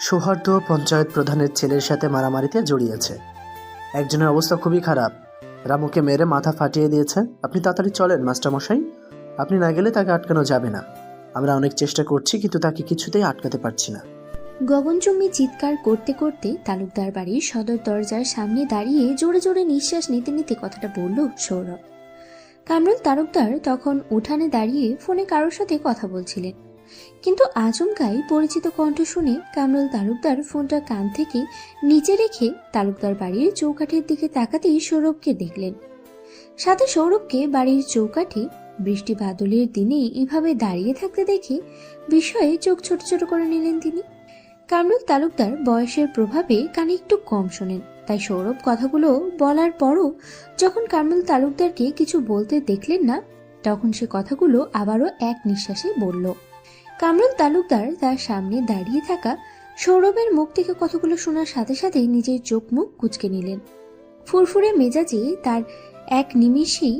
সৌহার্দ্য পঞ্চায়েত প্রধানের ছেলের সাথে মারামারিতে জড়িয়েছে। একজনের অবস্থা খুবই খারাপ, রামুকে মেরে মাথা ফাটিয়ে দিয়েছে। আপনি তাড়াতাড়ি চলেন মাস্টারমশাই, আপনি না গেলে তাকে আটকানো যাবে না। আমরা অনেক চেষ্টা করছি কিন্তু তাকে কিছুতেই আটকাতে পারছি না। গগনচুম্বী চিৎকার করতে করতে তালুকদার বাড়ির সদর দরজার সামনে দাঁড়িয়ে জোরে জোরে নিঃশ্বাস নিতে নিতে কথাটা বলল সৌরভ। কামরুল তালুকদার তখন উঠানে দাঁড়িয়ে ফোনে কারোর সাথে কথা বলছিলেন, কিন্তু আচমকাই পরিচিত কণ্ঠ শুনে কামরুল তালুকদার ফোনটা কান থেকে নিচে রেখে তালুকদার বাড়ির চৌকাঠের দিকে তাকাতেই সৌরভকে দেখলেন। সাথে সৌরভকে বাড়ির চৌকাঠে বৃষ্টি বাদলের দিনে এভাবে দাঁড়িয়ে থাকতে দেখে বিস্ময়ে চোখ ছোট ছোট করে নিলেন তিনি। কামরুল তালুকদার বয়সের প্রভাবে কানে একটু কম শোনেন, তাই সৌরভ কথাগুলো বলার পরও যখন কামরুল তালুকদারকে কিছু বলতে দেখলেন না, তখন সে কথাগুলো আবারও এক নিঃশ্বাসে বলল। কামরুল তালুকদার তার সামনে দাঁড়িয়ে থাকা সৌরভের মুখ থেকে কথাগুলো শোনার সাথে সাথে নিজের চোখ মুখ কুঁচকে নিলেন। ফুরফুরে মেজাজে তার এক নিমিষেই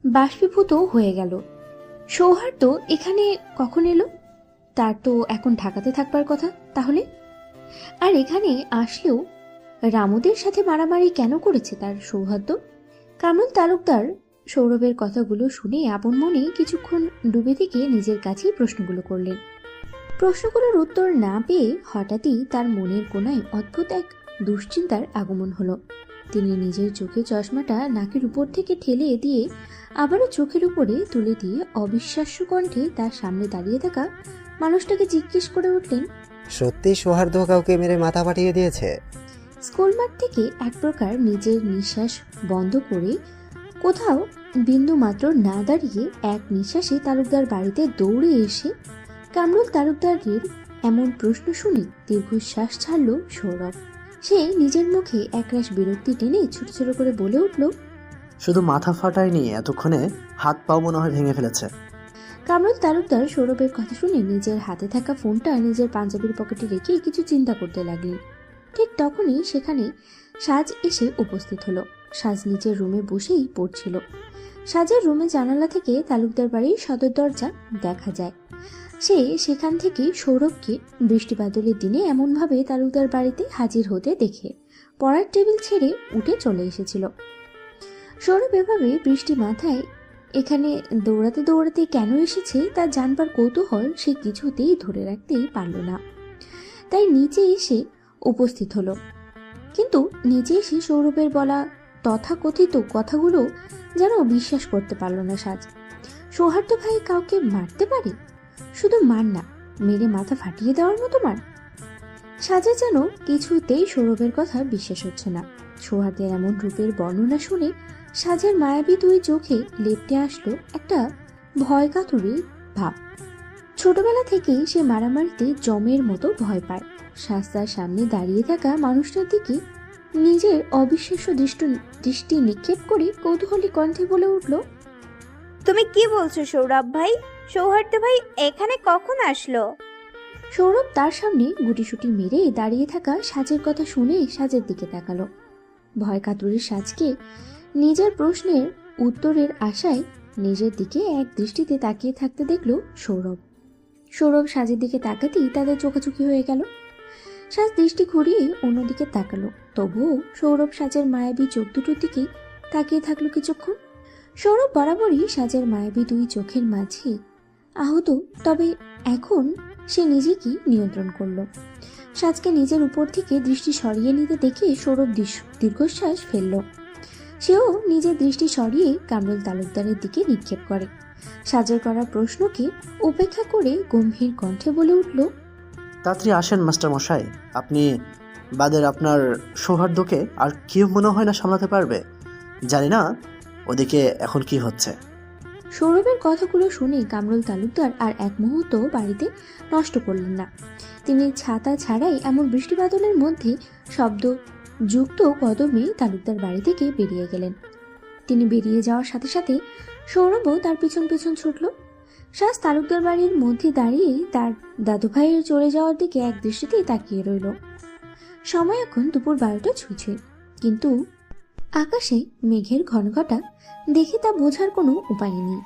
বাষ্পীভূত হয়ে গেল। সৌহার্দ্য এখানে কখন এলো? তার তো এখন ঢাকাতে থাকবার কথা তাহলে। আর এখানে আসলেও রামুদের সাথে মারামারি কেন করেছে তার সৌহার্দ্য? কামরুল তালুকদার সৌরভের কথাগুলো শুনে আপন মনে কিছুক্ষণ ডুবে থেকে নিজের কাছেই প্রশ্নগুলো করলেন। প্রশ্নগুলোর উত্তর না পেয়ে হঠাৎই তার মনের কোণায় অদ্ভুত এক দুশ্চিন্তার আগমন হলো। তিনি নিজের চোখে চশমাটা নাকের উপর থেকে ঠেলে দিয়ে আবারও চোখের উপরে তুলে দিয়ে অবিশ্বাস্য কণ্ঠে তার সামনে দাঁড়িয়ে থাকা মানুষটাকে জিজ্ঞেস করে উঠলেন, সত্যি সৌহার্দ্য কাউকে মেরে মাথা ফাটিয়ে দিয়েছে? স্কুল মাঠ থেকে এক প্রকার নিজের নিঃশ্বাস বন্ধ করে কোথাও বিন্দু মাত্র না দাঁড়িয়ে এক নিঃশ্বাসে তালুকদার বাড়িতে দৌড়ে এসে কামরুল তালুকদারের এমন প্রশ্ন শুনে দীর্ঘশ্বাস ছাড়ল সৌরভ। সে নিজের মুখে একরাশ বিরক্তি টেনে ছোট ছোট করে বলে উঠল, শুধু মাথা ফাটায়নি, এতক্ষণে হাত পাও মনে হয় ভেঙে ফেলেছে। কামরুল তালুকদার সৌরভের কথা শুনে নিজের হাতে থাকা ফোনটা নিজের পাঞ্জাবির পকেটে রেখে কিছু চিন্তা করতে লাগলেন। ঠিক তখনই সেখানে সাজ এসে উপস্থিত হলো। সাজ নিজের রুমে বসেই পড়ছিল। সাজের রুমে জানালা থেকে তালুকদার বাড়ির সদর দরজা দেখা যায়। সে সেখান থেকে সৌরভকে বৃষ্টি বাদলের দিনে এমনভাবে তালুকদার বাড়িতে হাজির হতে দেখে পড়ার টেবিল ছেড়ে উঠে চলে এসেছিল। সৌরভ এভাবে বৃষ্টি মাথায় এখানে দৌড়াতে দৌড়াতে কেন এসেছে তা জানবার কৌতূহল সে কিছুতেই ধরে রাখতেই পারল না, তাই নিচে এসে উপস্থিত হলো। কিন্তু নিচে এসে সৌরভের বলা তথাকথিত কথাগুলো যেন বিশ্বাস করতে পারল না সাজ। সৌহার্দ্য ভাই কাউকে মারতে পারে? শুধু মার না, মেরে মাথা ফাটিয়ে দেওয়ার মতো মার? সাজে যেন কিছুতেই সৌরভের কথা বিশ্বাস হচ্ছে না। সৌহার্দ্যের এমন রূপের বর্ণনা শুনে সাজের মায়াবী দুই চোখে লেপটে আসলো একটা ভয় কাতুরে ভাব। ছোটবেলা থেকেই সে মারামারিতে জমের মতো ভয় পায়। সাজ তার সামনে দাঁড়িয়ে থাকা মানুষটার দিকে নিজের অবিশ্বাস্য দৃষ্টি নিক্ষেপ করে কৌতূহলী কণ্ঠে বলে উঠল, তুমি কি বলছো সৌরভ ভাই? সৌহার্দ্য ভাই এখানে কখন আসলো? সৌরভ তার সামনে গুটিসুটি মেরে দাঁড়িয়ে থাকা সাজের কথা শুনে সাজের দিকে তাকালো। ভয় কাতুরের সাজকে নিজের প্রশ্নের উত্তরের আশায় নিজের দিকে এক দৃষ্টিতে তাকিয়ে থাকতে দেখলো সৌরভ। সৌরভ সাজের দিকে তাকাতেই তাদের চোখাচোখি হয়ে গেল। সাজ দৃষ্টি ঘুরিয়ে অন্যদিকে তাকালো, তবুও সৌরভ সাজের মায়াবী চোখ দুটোর দিকে তাকিয়ে থাকলো কিছুক্ষণ। সৌরভ বরাবরই সাজের মায়াবী দুই চোখের মাঝে আহত, তবে এখন সে নিজেকে নিয়ন্ত্রণ করলো। সাজকে নিজের উপর থেকে দৃষ্টি সরিয়ে নিতে দেখে সৌরভ দীর্ঘশ্বাস ফেলল। সেও নিজের দৃষ্টি সরিয়ে কামরুল তালুকদারের দিকে নিক্ষেপ করে। সাজের করা প্রশ্নকে উপেক্ষা করে গম্ভীর কণ্ঠে বলে উঠল, তাড়াতাড়ি আসেন মাস্টারমশাই, আপনি বাদের আপনার সৌহার্দ্যকে আর কেউ মনে হয় না সামলাতে পারবে। জানি না ওদিকে এখন কি হচ্ছে। সৌরভের কথাগুলো শুনে কামরুল তালুকদার আর এক মুহূর্ত বাড়িতে নষ্ট করলেন না। তিনি ছাতা ছাড়াই এমন বৃষ্টি বাদলের মধ্যে শব্দ যুক্ত কদমে তালুকদার বাড়ি থেকে বেরিয়ে গেলেন। তিনি বেরিয়ে যাওয়ার সাথে সাথে সৌরভও তার পিছন পিছন ছুটল। সাজ তালুকদার বাড়ির মধ্যে দাঁড়িয়ে তার দাদু ভাইয়ের চলে যাওয়ার দিকে এক দৃষ্টিতেই তাকিয়ে রইল। সময় এখন দুপুর 12টা ছুঁই, কিন্তু আকাশে মেঘের ঘনঘটা দেখে তা বোঝার কোনো উপায় নেই।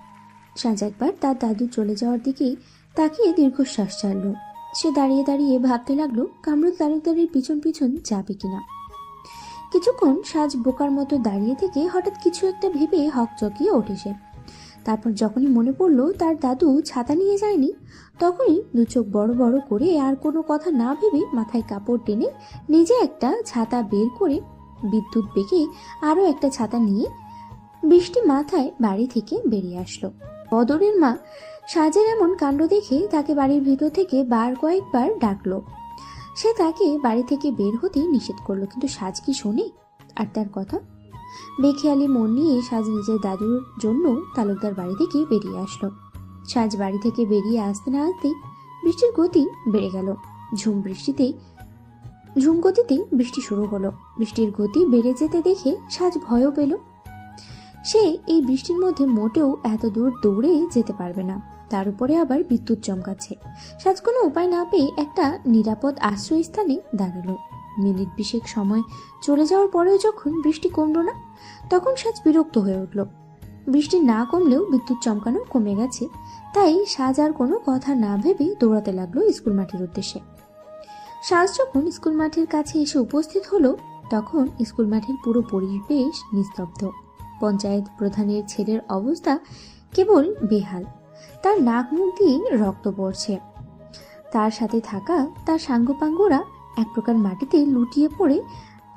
সাজ একবার তার দাদু চলে যাওয়ার দিকে তাকিয়ে দীর্ঘশ্বাস ছাড়ল। সে দাঁড়িয়ে দাঁড়িয়ে ভাবতে লাগলো কামরুল তালুকদারের পিছন পিছন যাবে কিনা। কিছুক্ষণ সাজ বোকার মতো দাঁড়িয়ে থেকে হঠাৎ কিছু একটা ভেবে হকচকিয়ে ওঠে সে। তারপর যখনই মনে পড়লো তার দাদু ছাতা নিয়ে যায়নি, তখনই দু চোখ বড় বড় করে আর কোনো কথা না ভেবে মাথায় কাপড় টেনে নিজে একটা ছাতা বের করে বিদ্যুৎ বেগে আরও একটা ছাতা নিয়ে বৃষ্টি মাথায় বাড়ি থেকে বেরিয়ে আসলো। বদরের মা সাজের এমন কাণ্ড দেখে তাকে বাড়ির ভিতর থেকে কয়েকবার ডাকলো। সে তাকে বাড়ি থেকে বের হতে নিষেধ করলো, কিন্তু সাজ কি শোনে আর তার কথা। বেখেয়ালি মন নিয়ে সাজ নিজের দাদুর জন্য তালুকদার বাড়ি থেকে বেরিয়ে আসলো। সাজ বাড়ি থেকে বেরিয়ে আসতে না আসতেই বৃষ্টির গতি বেড়ে গেল। ঝুম গতিতে বৃষ্টি শুরু হলো। বৃষ্টির গতি বেড়ে যেতে দেখে সাজ ভয়ও পেল। সে এই বৃষ্টির মধ্যে মোটেও এত দূর দৌড়ে যেতে পারবে না, তার উপরে আবার বিদ্যুৎ চমকাচ্ছে। সাজ কোনো উপায় না পেয়ে একটা নিরাপদ আশ্রয়স্থানে দাঁড়ালো। মিনিট 20 সময় চলে যাওয়ার পরেও যখন বৃষ্টি কমলো না, তখন সাজ বিরক্ত হয়ে উঠল। বৃষ্টি না কমলেও বিদ্যুৎ চমকানো কমে গেছে, তাই সাজ আর কোনো কথা না ভেবে দৌড়াতে লাগলো স্কুল মাঠের উদ্দেশ্যে। সাজ যখন স্কুল মাঠের কাছে এসে উপস্থিত হলো, তখন স্কুল মাঠের পুরো পরিবেশ নিস্তব্ধ। পঞ্চায়েত প্রধানের ছেলের অবস্থা কেবল বেহাল, তার নাক মুখ দিয়ে রক্ত পড়ছে। তার সাথে থাকা তার সাঙ্গপাঙ্গরা এক প্রকার মাটিতে লুটিয়ে পড়ে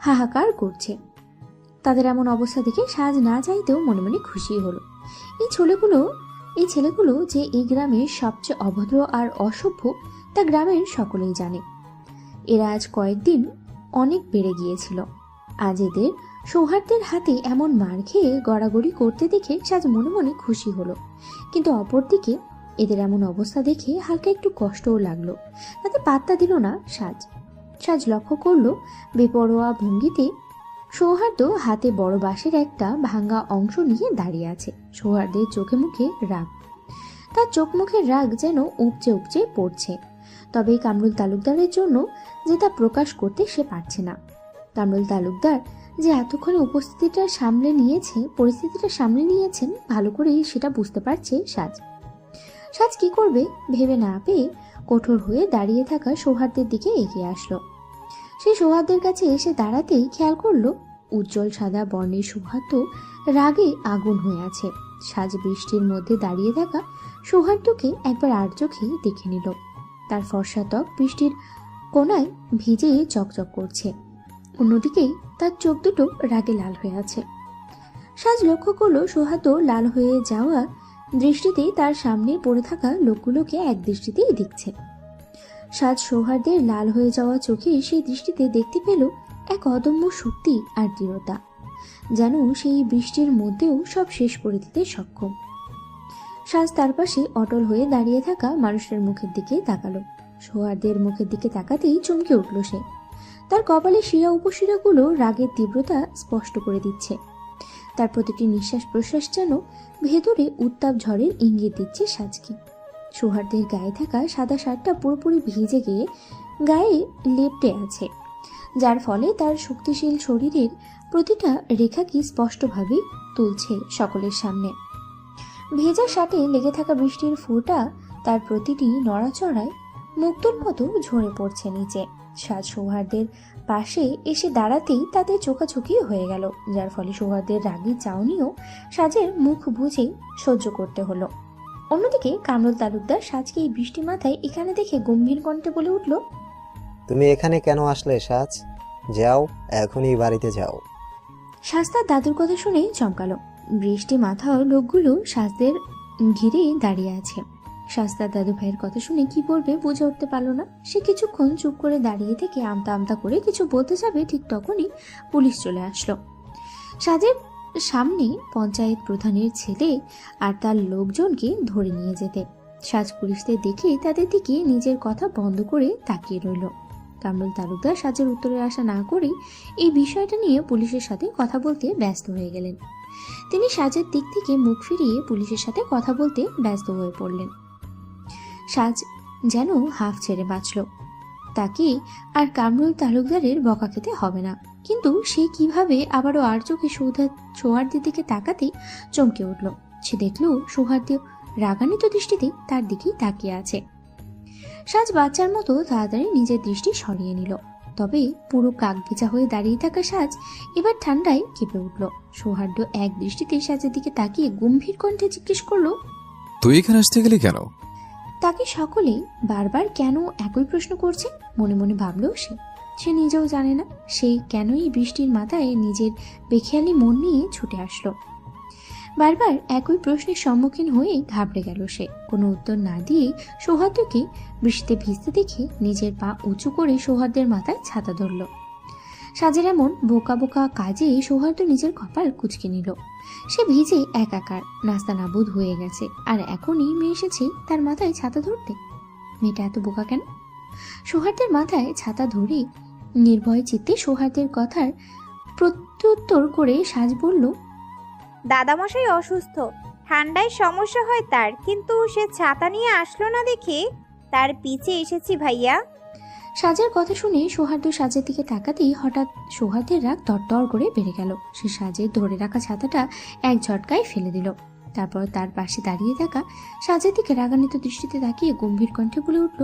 হাহাকার করছে। তাদের এমন অবস্থা দেখে সাজ না চাইতেও মনে মনে খুশি হলো। এই ছেলেগুলো যে এই গ্রামের সবচেয়ে অভদ্র আর অসভ্য তা গ্রামের সকলেই জানে। এরা আজ কয়েকদিন অনেক বেড়ে গিয়েছিল। আজ এদের সৌহার্দ্যের হাতে এমন মার খেয়ে গড়াগড়ি করতে দেখে সাজ মনে মনে খুশি হলো, কিন্তু অপরদিকে এদের এমন অবস্থা দেখে হালকা একটু কষ্টও লাগলো। তাতে পাত্তা দিল না সাজ লক্ষ্য করলো বেপরোয়া ভঙ্গিতে সৌহার্দ্য হাতে বড় বাঁশের একটা ভাঙ্গা অংশ নিয়ে দাঁড়িয়ে আছে। সৌহার্দ্যের চোখে মুখে রাগ, তার চোখ মুখের রাগ যেন উপচে উপচে পড়ছে। তবে কামরুল তালুকদারের জন্য যে তা প্রকাশ করতে সে পারছে না। কামরুল তালুকদার যে এতক্ষণে পরিস্থিতিটা সামলে নিয়েছেন ভালো করে সেটা বুঝতে পারছে সাজ কি করবে ভেবে না পেয়ে কঠোর হয়ে দাঁড়িয়ে থাকা সৌহার্দ্যের দিকে এগিয়ে আসলো। সেই সৌহার্দ্যের কাছে এসে দাঁড়াতেই খেয়াল করলো উজ্জ্বল সাদা বর্ণের সৌহার্দ্য রাগে আগুন হয়ে আছে। সাজ বৃষ্টির মধ্যে দাঁড়িয়ে থাকা সৌহার্দ্যকে একবার আর চোখে দেখে নিল। তার ফর্সা ত্বক বৃষ্টির কোনায় ভিজে চকচক করছে, অন্যদিকে তার চোখ দুটো রাগে লাল হয়ে আছে। সাজ লক্ষ্য করলো সৌহার্দ্য লাল হয়ে যাওয়া দৃষ্টিতে তার সামনে পড়ে থাকা লোকগুলোকে এক দৃষ্টিতেই দেখছে। সাজ সৌহার্দ্যের লাল হয়ে যাওয়া চোখে সেই দৃষ্টিতে দেখতে পেল এক অদম্য শক্তি আর দৃঢ়তা, যেন সেই বৃষ্টির মধ্যেও সব শেষ করে দিতে সক্ষম। সাজ তার পাশে অটল হয়ে দাঁড়িয়ে থাকা মানুষের মুখের দিকে তাকালো। সৌহার্দ্যের মুখের দিকে তাকাতেই চমকে উঠল সে। তার কপালে শিরা উপশিরাগুলো রাগের তীব্রতা স্পষ্ট করে দিচ্ছে। তার প্রতিটি নিঃশ্বাস প্রশ্বাস যেন ভেতরে উত্তাপ ঝড়ের ইঙ্গিত দিচ্ছে সাজকে। সৌহার্দ্যের গায়ে থাকা সাদা শার্টটা পুরোপুরি ভিজে গিয়ে গায়ে লেপ্টে আছে, যার ফলে তার শক্তিশীল শরীরের প্রতিটা রেখাকে স্পষ্টভাবে তুলছে সকলের সামনে। ভেজা শার্টে লেগে থাকা বৃষ্টির ফোঁটা তার প্রতিটি নড়াচড়ায় মুক্তোর মতো ঝরে পড়ছে নিচে। সাজ সৌহার্দ্যের পাশে এসে দাঁড়াতেই তাদের চোখাচোখি হয়ে গেল, যার ফলে সৌহার্দ্যের রাগী চাউনিও সাজের মুখ বুঝে সহ্য করতে হলো। অন্যদিকে কামরুল তালুকদার সাজকে এই বৃষ্টি মাথায় এখানে দেখে গম্ভীর কণ্ঠে বলে উঠল, তুমি এখানে কেন আসলে সাজ? যাও, এখনই বাড়িতে যাও। সাজ তার দাদুর কথা শুনে চমকালো। বৃষ্টি মাথার লোকগুলো সাজদের ঘিরে দাঁড়িয়ে আছে। সাজ তার দাদু ভাইয়ের কথা শুনে কি বলবে বুঝে উঠতে পারলো না। সে কিছুক্ষণ চুপ করে দাঁড়িয়ে থেকে আমতা আমতা করে কিছু বলতে যাবে, ঠিক তখনই পুলিশ চলে আসলো। সাজের সামনে পঞ্চায়েত প্রধানের ছেলে আর তার লোকজনকে ধরে নিয়ে যেতে। সাজ পুলিশদের দেখে তাদের দিকে নিজের কথা বন্ধ করে তাকিয়ে রইল। কামরুল তালুকদার সাজের উত্তরের আশা না করে এই বিষয়টা নিয়ে পুলিশের সাথে কথা বলতে ব্যস্ত হয়ে গেলেন। তিনি সাজের দিক থেকে মুখ ফিরিয়ে পুলিশের সাথে কথা বলতে ব্যস্ত হয়ে পড়লেন। সাজ যেন হাফ ছেড়ে বাঁচল। তাকে আর কামরুল তালুকদারের বকা খেতে হবে না। কিন্তু সে কিভাবে আবারও আর চোখে সৌহার্দ্যের দিকে তাকাতেই চমকে উঠল। সে দেখল সৌহার্দ্য রাগান্বিত দৃষ্টিতে তার দিকেই তাকিয়ে আছে। সাজ বাচ্চার মতো তাড়াতাড়ি নিজের দৃষ্টি সরিয়ে নিল। তবে পুরো কাকভেজা হয়ে দাঁড়িয়ে থাকা সাজ এবার ঠান্ডায় কেঁপে উঠল। সৌহার্দ্য এক দৃষ্টিতে সাজের দিকে তাকিয়ে গম্ভীর কণ্ঠে জিজ্ঞেস করলো, তুই এখানে আসতে গেলি কেন? তাকে সকলেই বারবার কেন একই প্রশ্ন করছে মনে মনে ভাবলো সে। সে নিজেও জানে না সে কেন এই বৃষ্টির মাথায় নিজের বেখেয়ালি মন নিয়ে ছুটে আসলো। বারবার একই প্রশ্নের সম্মুখীন হয়ে ঘাবড়ে গেল সে। কোনো উত্তর না দিয়ে সৌহার্দ্যকে বৃষ্টিতে ভিজতে দেখে নিজের পা উঁচু করে সৌহার্দ্যের মাথায় ছাতা ধরল। সাজের এমন বোকা বোকা কাজে সৌহার্দ্য নিজের কপাল কুঁচকে নিল। সে ভিজে একাকার নাস্তা নাবুদ হয়ে গেছে, আর এখনই মেয়ে এসেছে তার মাথায় ছাতা ধরতে। মেয়েটা এত বোকা কেন? সৌহার্দ্যের মাথায় ছাতা ধরে নির্ভয় চিত্তে সৌহার্দ্যের কথার প্রত্যুত্তর করে সাজ বলল, দাদামশাই অসুস্থ, ঠান্ডায় সমস্যা হয় তার, কিন্তু সে ছাতা নিয়ে আসলো না দেখে তার পিছে এসেছি ভাইয়া। সাজের কথা শুনে সৌহার্দ্য সাজের দিকে তাকাতেই হঠাৎ সৌহার্দ্যের রাগ তরতর করে বেড়ে গেল। সে সাজের ধরে রাখা ছাতাটা এক ঝটকায় ফেলে দিল। তারপর তার পাশে দাঁড়িয়ে থাকা সাজের দিকে রাগান্বিত দৃষ্টিতে তাকিয়ে গম্ভীর কণ্ঠে বলে উঠল,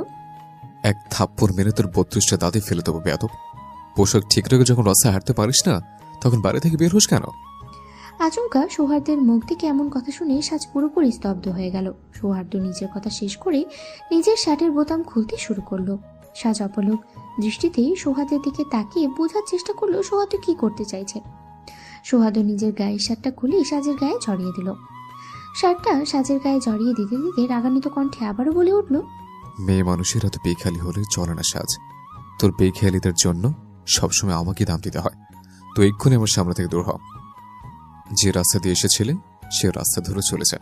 এক থাপ্পড় মেরে তোর 32টা দাঁতে ফেলে দেবো বেয়াদব। পোশাক ঠিক রেখে যখন রাস্তায় হাঁটতে পারিস না, তখন বাড়ি থেকে বের হোস কেন? আচমকা সৌহার্দ্যের মুখ থেকে এমন কথা শুনে সাজ পুরোপুরি স্তব্ধ হয়ে গেল। সৌহার্দ্য নিজের কথা শেষ করে নিজের শার্টের বোতাম খুলতে শুরু করলো। সাজ অপলক দৃষ্টিতে সৌহার্দ্যের দিকে তাকিয়ে বোঝার চেষ্টা করলো সৌহার্দ্য কি করতে চাইছে। সৌহার্দ্য নিজের গায়ের শার্টটা খুলে সাজের গায়ে জড়িয়ে দিল। শার্টটা সাজের গায়ে জড়িয়ে দিতে দিতে রাগান্বিত কণ্ঠে আবারও বলে উঠল, মেয়ে মানুষের এত বেখেয়ালি হলে চলে না সাজ। তোর বেখেয়ালিদের জন্য সবসময় আমাকে দাম দিতে হয়। তো এক্ষুনি আমার সামনে থেকে দূর হ। যে রাস্তা দিয়ে এসেছিলে সে রাস্তা ধরে চলে যা।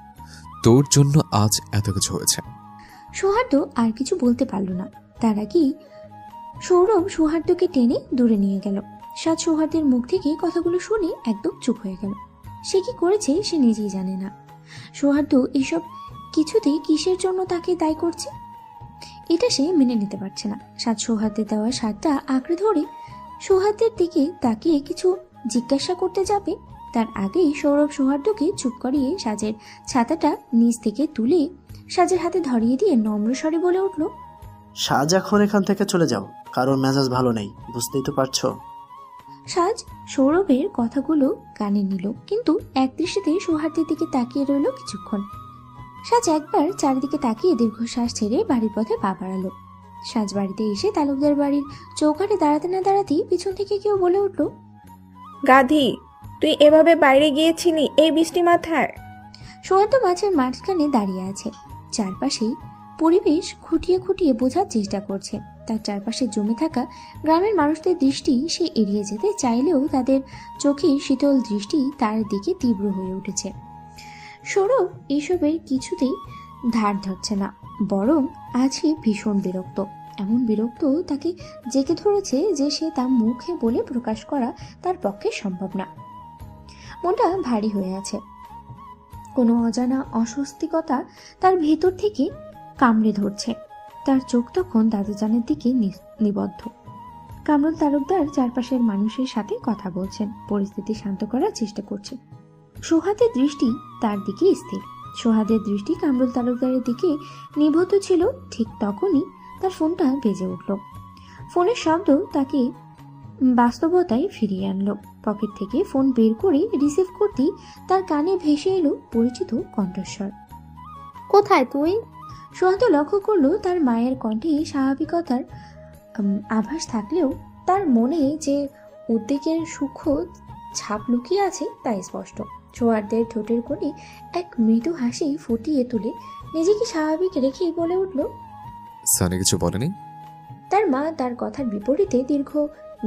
তোর জন্য আজ এত কিছু হয়েছে। সৌহার্দ্য আর কিছু বলতে পারল না। তার আগেই সৌরভ সৌহার্দ্যকে টেনে দূরে নিয়ে গেল। সাজ সৌহার্দ্যের মুখ থেকে কথাগুলো শুনে একদম চুপ হয়ে গেল। সে কি করেছে সে নিজেই জানে না। সৌহার্দ্য এসব কিছুতেই কিসের জন্য তাকে দায়ী করছে এটা সে মেনে নিতে পারছে না। সাজ সৌহার্দ্যের দেওয়া শার্টটা আঁকড়ে ধরে সৌহার্দ্যের দিকে তাকিয়ে কিছু জিজ্ঞাসা করতে যাবে, তার আগেই সৌরভ সৌহার্দ্যকে চুপ করিয়ে সাজের ছাতাটা নিচ থেকে তুলে সাজের হাতে ধরিয়ে দিয়ে নম্র স্বরে বলে উঠল, সাজ এখন এখান থেকে চলে যাও, কারণ মেজাজ ভালো নেই, বুঝতেই তো পারছো। সাজ সৌরভের কথাগুলো কানে নিল, কিন্তু এক দৃষ্টিতে সৌহার্দ্যের দিকে তাকিয়ে রইল কিছুক্ষণ। সাজ একবার চারিদিকে তাকিয়ে দীর্ঘশ্বাস ছেড়ে বাড়ির পথে পা বাড়ালো। সাজ বাড়িতে এসে তালুকদার বাড়ির চৌকাঠে দাঁড়াতে না দাঁড়াতেই পিছন থেকে কেউ বলে উঠল, গাধি, তুই এভাবে বাইরে গিয়েছিলি এই বৃষ্টি মাথায়? সৌহার্দ্য মাঝের মাঝখানে দাঁড়িয়ে আছে। চারপাশেই পরিবেশ খুঁটিয়ে খুঁটিয়ে বোঝার চেষ্টা করছে। তার চারপাশে জমে থাকা গ্রামের মানুষদের দৃষ্টি সে এড়িয়ে যেতে চাইলেও তাদের চোখের শীতল দৃষ্টি তার দিকে তীব্র হয়ে উঠেছে। সৌরভ এসবের কিছুতেই ধার ধরছে না, বরং আজকে ভীষণ বিরক্ত। এমন বিরক্ত তাকে জেঁকে ধরেছে যে সে তা মুখে বলে প্রকাশ করা তার পক্ষে সম্ভব না। মনটা ভারী হয়ে আছে। কোনো অজানা অস্বস্তিকতা তার ভেতর থেকে কামড়ে ধরছে। তার চোখ তখন দাদুজানের দিকে নিবদ্ধ। কামরুল তালুকদার চারপাশের মানুষের সাথে কথা বলছেন, পরিস্থিতি শান্ত করার চেষ্টা করছে। সোহাদের দৃষ্টি তার দিকে স্থির। সোহাদের দৃষ্টি কামরুল তালুকদারের দিকে নিবদ্ধ ছিল। ঠিক তখনই তার ফোনটা বেজে উঠল। ফোনের শব্দ তাকে বাস্তবতায় ফিরিয়ে আনলো। পকেট থেকে ফোন বের করে রিসিভ করতেই তার কানে ভেসে এলো পরিচিত কণ্ঠস্বর। কোথায় তুই? সোহাদ লক্ষ্য করলো তার মায়ের কণ্ঠে স্বাভাবিকতার আভাস থাকলেও তার মনে যে উদ্বেগের সূক্ষ্ম ছাপ লুকিয়ে আছে তা স্পষ্ট। সোহার্দের ঠোঁটের কোণে এক মৃদু হাসি ফুটিয়ে তুলে নিজেকে স্বাভাবিক রেখেই বলে উঠল, সানি কিছু বলেনি? তার মা তার কথার বিপরীতে দীর্ঘ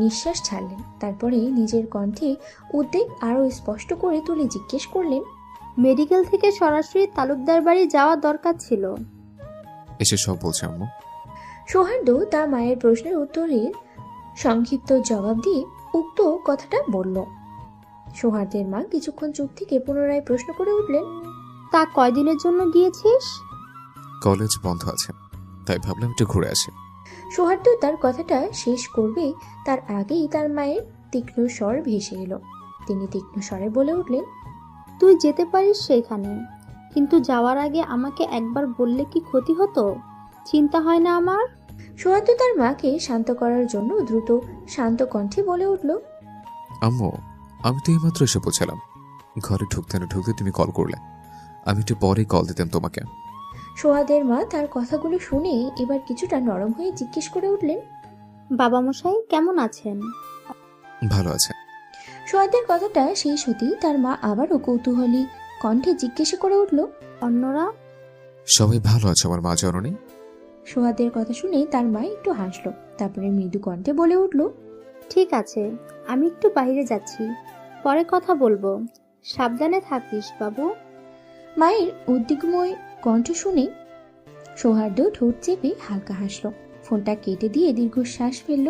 নিঃশ্বাস ছাড়লেন। তারপরে নিজের কণ্ঠে উদ্বেগ আরো স্পষ্ট করে তুলে জিজ্ঞেস করলেন, মেডিকেল থেকে সরাসরি তালুকদার বাড়ি যাওয়া দরকার ছিল। এসে সব বলছে আম্মু। সৌহার্দ্য তার মায়ের প্রশ্নের উত্তরের সংক্ষিপ্ত জবাব দিয়ে উক্ত কথাটা বলল। সৌহার্দের মা কিছুক্ষণ চুপ থেকে পুনরায় প্রশ্ন করে উঠলেন, তা কয়দিনের জন্য গিয়েছিস? কলেজ বন্ধ আছে, তাই ভাবলাম একটু ঘুরে আসি। সৌহার্দ্য তার কথাটা শেষ করবে তার আগেই তার মায়ের তীক্ষ্ণ স্বর ভেসে এলো। তিনি তীক্ষ্ণ স্বরে বলে উঠলেন, তুই যেতে পারিস সেইখানে, কিন্তু যাওয়ার আগে আমাকে একবার বললে কি ক্ষতি হতো? চিন্তা হয় না আমার? সোহাগ তার মাকে শান্ত করার জন্য দ্রুত শান্ত কণ্ঠে বলে উঠল, আম্মু, আমি তো এইমাত্র এসে পৌঁছালাম। ঘরে ঢুকতে না ঢুকতে তুমি কল করলে। আমি একটু পরেই কল দিতাম তোমাকে। সোহাগের মা তার কথাগুলো শুনে এবার কিছুটা নরম হয়ে জিজ্ঞেস করে উঠলেন, বাবা মশাই কেমন আছেন? ভালো আছে। সোহাগের কথাটা শেষ হতেই তার মা আবারও কৌতূহলী কণ্ঠে জিজ্ঞেস করে উঠল, অন্যরা? সবাই ভালো আছে আমার মা জননী। সোহাগের কথা শুনে তার মা একটু হাসলো, তারপরে মৃদু কণ্ঠে বলে উঠল, ঠিক আছে, আমি একটু বাইরে যাচ্ছি, পরে কথা বলবো। সাবধানে থাকিস বাবু। মায়ের উদ্বিগ্নময় কণ্ঠ শুনে সৌহার্দ্য ঠোঁট চেপে হালকা হাসলো, ফোনটা কেটে দিয়ে দীর্ঘশ্বাস ফেলল।